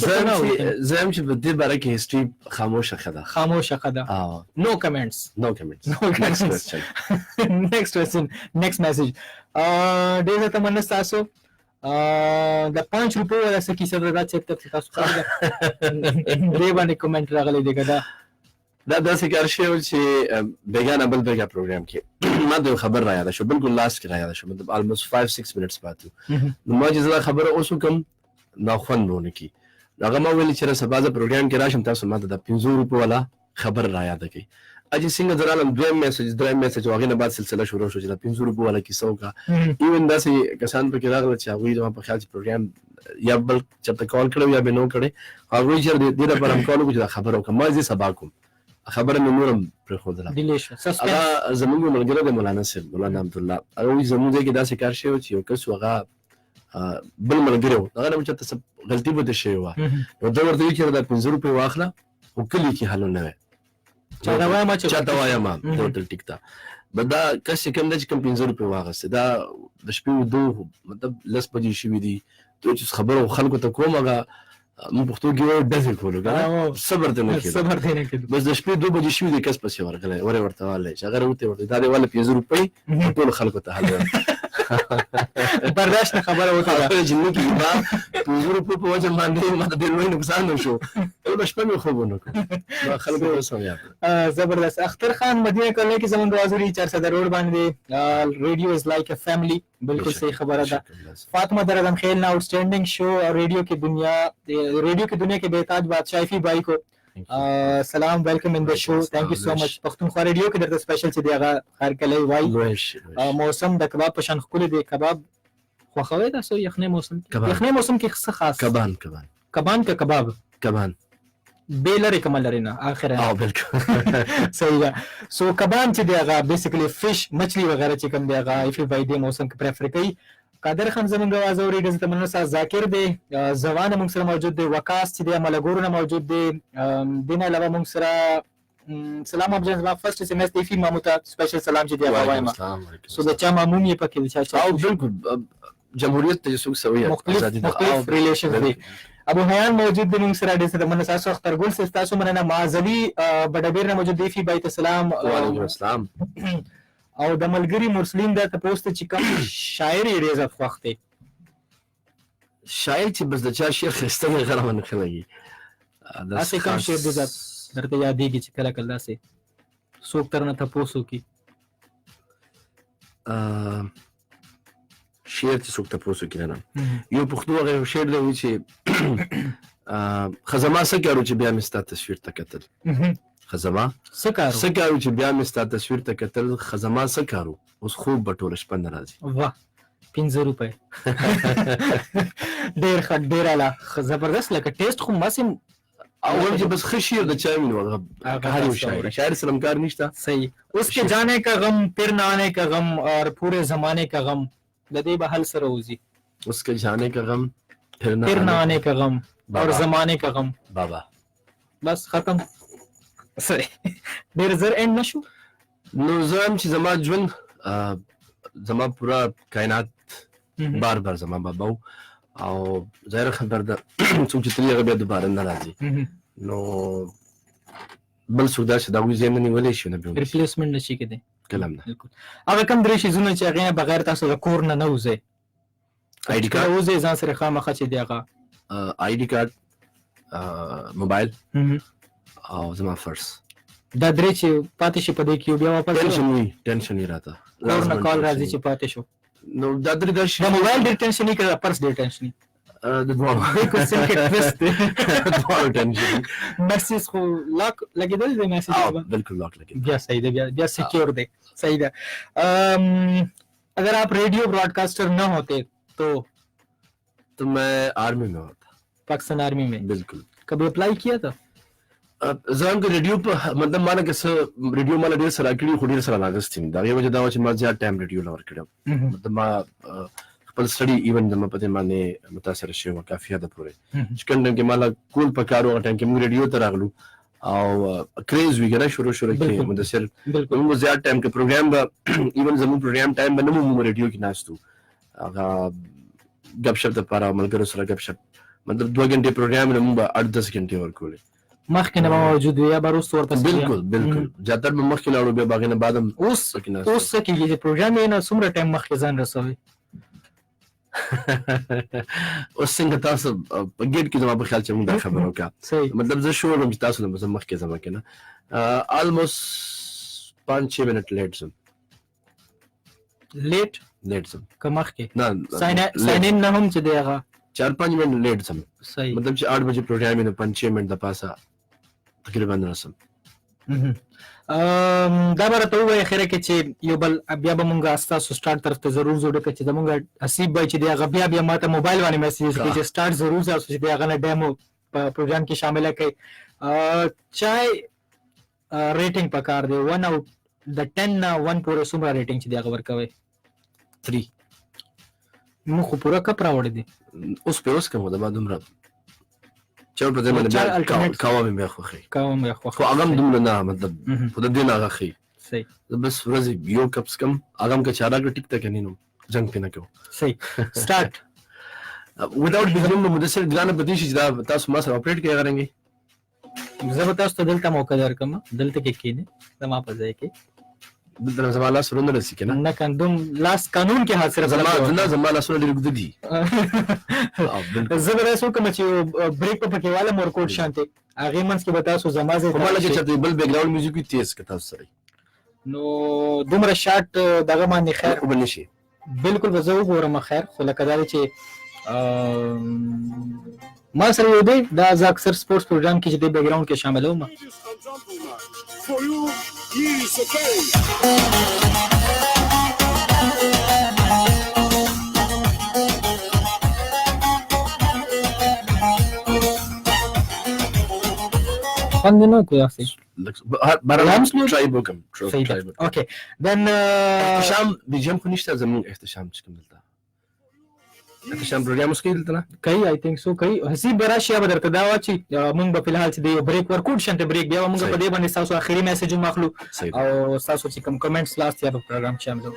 زم چې په دې باره کې هیستوري خاموشه خده. نو کمنټس. نیکسٹ میسج. ډېر زیاته مننه تاسو. د 5 روپیو ولا څه کیسه ده چې تاسو دې باندې کومنټ راغلی دی دا داسې کار شوی چې بیگانه بل بیگا پروګرام کې ما د خبر را یاد شو، بالکل لاست کې را یاد شو، مطلب almost 5-6 minutes پاتې نو ما چې زه خبره اوس کوم ناخوندونه کی هغه ما ویل چې را سبا د پروګرام کې راشم، تاسو ما ته د 500 روپیو ولا خبر را یاد کړئ. اجي څنګه درالم دریم میسج واغې نه بعد سلسله شروع شو چې د 500 روپیو ولا کیسه وکړه. ایون داسې کسان په کې راغله چې هغوی زما په خیال چې پروګرام یا بل چېرته کال کړی یا به نو کړی، هغوی چې دې لپاره هم کال وکړو چې دا خبره وکړم. ما زه سبا کوم خبره مې نورم پرېښودله. هغه زموږ ملګری دی مولانا صاحب، مولانا عبدالله، هغوی زموږ ځای کې داسې کار شوی چې یو کس هغه بل ملګری و، هغه نه چېرته څه غلطي به شوې وه، نو ده ورته وایي چې دا 500 روپۍ واخله خو کلي کې حل نه وی چاته وایم ټوټل ټیک ده. دا کس چې کوم دی چې کوم 500 روپۍ واخیستې، دا د شپې ودو مطلب 10 بجې شوي دي، ته چې خبره خلکو ته کوم هغه موږ پښتو کې وایو ډزې کولو که نه، صبر ته نه کېدو. بس د شپې 2 بجې شوي دي، کس پسې ورغلی ورته والی چې هغه راوتې ورته دا دی واله 500 روپۍ ټولو خلکو ته حل برداشت خبره وکړه چې نو کې با 500 روپۍ په وجه باندې ما ته ډېر لوی نقصان وشو، ټوله شپه مې خوب ونه کړو. خلکو اوس هم یاد زبردست. اختر خان مدینه کلنۍ کې زمونږ आवाज اوري 400 روډ باندې. ریډیو از لایک ا فیملی، بالکل صحیح خبره ده. فاطمه درغم خیل نا آؤٹسٹینڈنگ شو اور ریڈیو کی دنیا کے بےتاج بادشاہ ایفی بھائی کو سلام، ویلکم ان د شو، تھینک یو سو مچ. پښتونخوا ریډیو کې درته سپیشل چې دی هغه خیر کلی وای. موسم د کباب په شان ښکلی دی. کباب خوښوئ تاسو؟ یخنۍ موسم کې څه خاص؟ کبان که کباب بې لرې که لرې نه آخر بالکل صحیح ده. سو کبان چې دی هغه بیسیکلی فش مچھلی وغیرہ چې کوم دی هغه ایفي بای دی موسم کې پریفر کوي. قادر خان زمونږ आवाज اوري، ډېر زیاته مننه. ذاکر دی زوان موږ سره موجود دی. وقاص چې دی ملګرو نه موجود دی. دین علاوه موږ سره سلام ابجن زما فرست اس ام اس دی فی مامو ته سپیشل سلام چې دی هغه وایم. سو د چا مامون یې پکې د چا بالکل جمهوریت ته څوک سوي مختلف ریلیشن دی. ابو حیان موجود دی موږ سره، ډېر زیاته مننه. تاسو اختر ګل صاحب تاسو مننه. معزلی بډبیر نه موجود دی. فی بای ته سلام. وعلیکم السلام. او د ملګری مرسلین د تاسو ته چې کوم شاعر یې ډېر زیات خوښ دی؟ شاعر چې بس د چا شعر ښایسته وي هغه نه ښه لګي. داسې کوم شعر دی درته یادېږي چې کله کله داسې څوک درنه تپوس وکړي؟ شعر چې څوک تپوس وکړي نه، یو پښتو هغه شعر دی چې خزما څه کارو چې بیا مې ستا تصویر ته کتل، خزما څه کارو چې بیا مې ستا تصویر ته کتل، خزما څه کارو اوس خوب به ټوله شپه نه راځي. واه 500 روپۍ ډېر ښه، ډېر اعلی، زبردست. لکه ټیسټ خو ماسې او چې بس خشیر د چا وینو هغه هر یو شاعر سلام کار نشته. صحیح. उसके जाने का गम फिर न आने का गम और पूरे जमाने का गम د دې به حل سره وځي. उसके जाने का गम फिर न आने का गम और जमाने का गम. بابا بس ختم. صحیح. ډیر زر اند نشو. نو زم چې زما ژوند زما پورا کائنات بار بار زما بابا او ظاهر خبر ده څوک چې تللی هغه بیا دوباره نه راځي. نو بل څوک دا چې دا ویزه نه نیولې شي نه به ریپلیسمنټ نشي کېدی. کلام نه. هغه کوم درې شیزونه چې هغه بغیر تاسو د کور نه وځي. آی ډی کارت وځي ځان سره خامخا چې دی هغه آی ډی کارت موبایل او زما فرس. دا درې چې پاتې شي په دې کې بیا واپس ټینشن یې راته کور نه کال راځي چې پاتې شو. نو دا درې د د موبایل ډېر ټینشن نه کړه پرس ډېر ټینشن د دواړو کوسل کې ټویسټ دواړو ټینشن. میسج خو لاک لګیدل دی میسج بالکل لاک لګیدل بیا صحیح دی بیا سکیور دی صحیح ده. अगर आप रेडियो ब्रॉडकास्टर न होते तो मैं आर्मी में होता. पाकिस्तान आर्मी में. बिल्कुल. कभी अप्लाई किया था. زم د ریډیو په مطلب مانه کې څه ریډیو مال ډیر سره کړی خو ډیر سره لاګستیم دا یو وجه دا چې ما زیات ټایم ریډیو لور کړم. مطلب ما خپل سټډي ایون د په دې باندې متاثر شوم کافي حد پورې چې کوم کې مال کول پکارو ټایم کې موږ ریډیو ته راغلو او کریز ویګره شروع کې مدثر موږ زیات ټایم کې پروګرام با ایون زمو پروګرام ټایم باندې موږ ریډیو کې ناشتو هغه غب شپ د پاره ملګرو سره غب شپ مطلب 2 غنټه پروګرام نه موږ 8-10 غنټه ورکول مخکې نه موجود وي یا بروس ورته. بالکل جاتر به مخکې لاړو بیا باغ نه بعدم اوس کېږي چې پروګرام یې نه څومره ټایم مخکې ځان رسوي. اوس څنګه تاسو په ګیټ کې زما په خیال چې موږ دا خبرو وکړه مطلب زه شور وم چې تاسو نه بس مخکې ځم کنه آلموست 5-6 منټ لیټ زم لیټ زم کمخ کې نه ساين ان نه هم چې دی هغه 4-5 منټ لیټ زم صحیح مطلب چې 8 بجې پروګرام نه 5-6 منټ د پاسه تقریبا رسم. دا برته وای خیره کې چې یو بل بیا به مونږه تاسو سٹارټ طرف ته ضرور جوړ کړئ چې زمونږ حسیب بای چې دی بیا ماته موبایل باندې میسج کوي چې سٹارټ ضرور تاسو چې دی هغه نه ډیمو په پروګرام کې شامل کړئ. چای ریټینګ پکار دی 1 out د 10 نه 1 پورې څومره ریټینګ چې دی هغه ورکوي 3 مو خو پورا کپ راوړی دی اوس په اوس کوم د ما دومره چا په دې باندې کاوه مې خوخي خو هغه دومره نه مطلب په دې نه غخي صحیح بس ورځ یو کپس کم هغه کا چارا ټیک تک نه نو جنگ پینه کو صحیح سٹارټ without beginning نو مدثر ګرانه بدی شي دا تاسو ما سره اپریټ کوي غواړئ زه به تاسو ته دلته موقع درکم دلته کې کینې زما په ځای کې دلته زما لاس ورونه رسي کنه نه کندوم لاس قانون کې حاصل زما لاس ورونه ډیر ګد دي زه به تاسو کوم چې بریک په کې والا مورکوټ شانته هغه منځ کې به تاسو زما زه کومه لګي چې بل بیک گراوند میوزیک تیز کته سره نو دومره شارټ دغه باندې خیر وبني شي بالکل به زه وګورم خیر خو لکه دا چې ما سره یو دی دا ز اکثر سپورتس پروګرام کې چې د بیک گراوند کې شامل وم For you, he's a face. Pandino kuyasi. برنامج ترايب وكم ترايب. Okay. Then احتشام بيجم خنيشتا زمون احتشام چکم دلتا. احتشام پروګرام اوس کې دلته نه کوي I think so کوي حسیب براشي به درته دا و چې مونږ په فلحال چې د بریک ورکوټ شنته بریک بیا مونږ په دې باندې تاسو اخري میسج مخلو او تاسو چې کوم کمنټس لاست یا په پروګرام شامل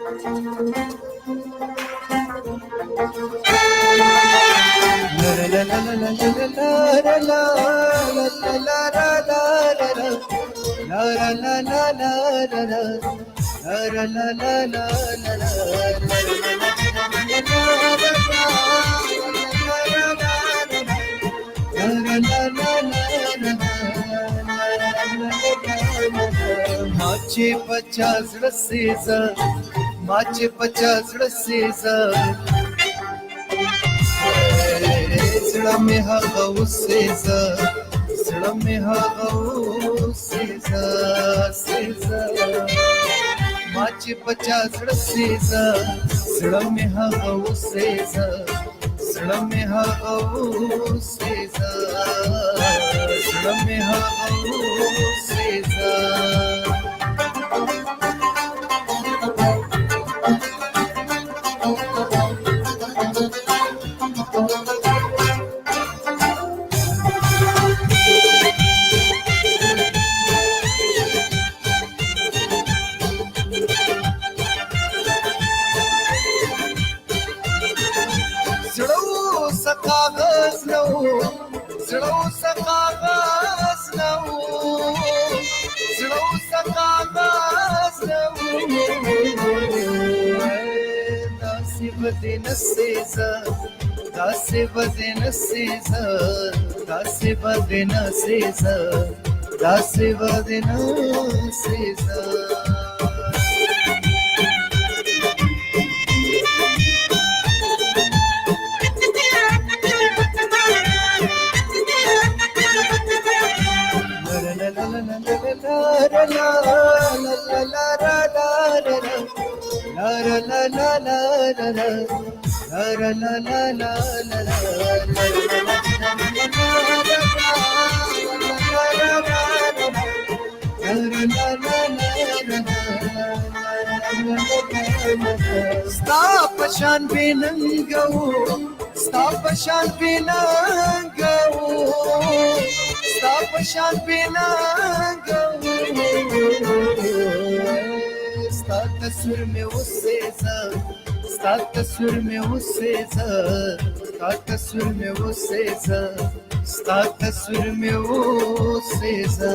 माचे 50 रसेजा माचे 50 रसेजा सड़ा में हा गौसेजा सड़ा में हा गौसेजा सेजा माचे 50 रसेजा सड़ा में हा गौसेजा सड़ा में हा गौसेजा सड़ा زړه مې هغه وسېزه داسې بدې نسېزه داسې بدې نسېزه داسې بدې نسېزه ستا پشان بیننګو ستا پشان بیننګو ستا پشان بیننګو ستا تصویر مې وسېزه ستا تصویر مې وسېزه ستا تصویر مې وسېزه ستا تصویر مې وسېزه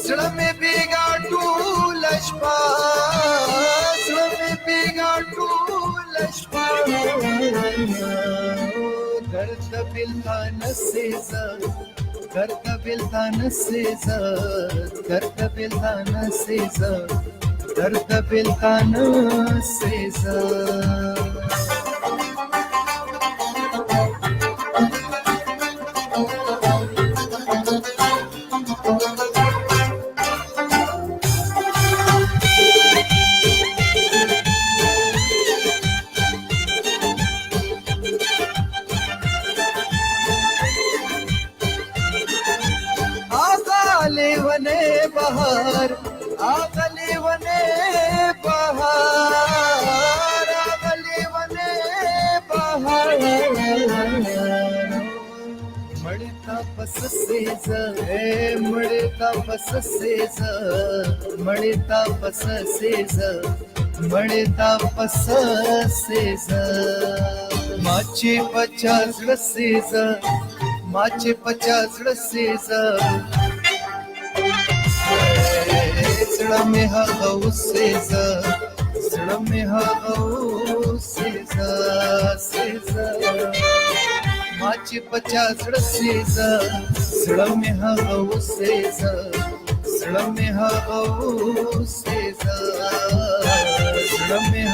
زړه مې بیګا ټوله شپه زړه مې بیګا ټوله شپه درد بلتا نسېزه درد بلتا نسېزه درد بلتا نسېزه درد بلتا نسېزه मड़ता पस सेजा मड़ता पस सेजा मड़ता पस सेजा माचे 50 रसेजा माचे 50 रसेजा सड़ा में हवा सेजा सड़ा में हवा सेजा सेजा माचे 50 रसेजा सड़ा में हवा सेजा सड़ा में हवा सेजा सड़ा में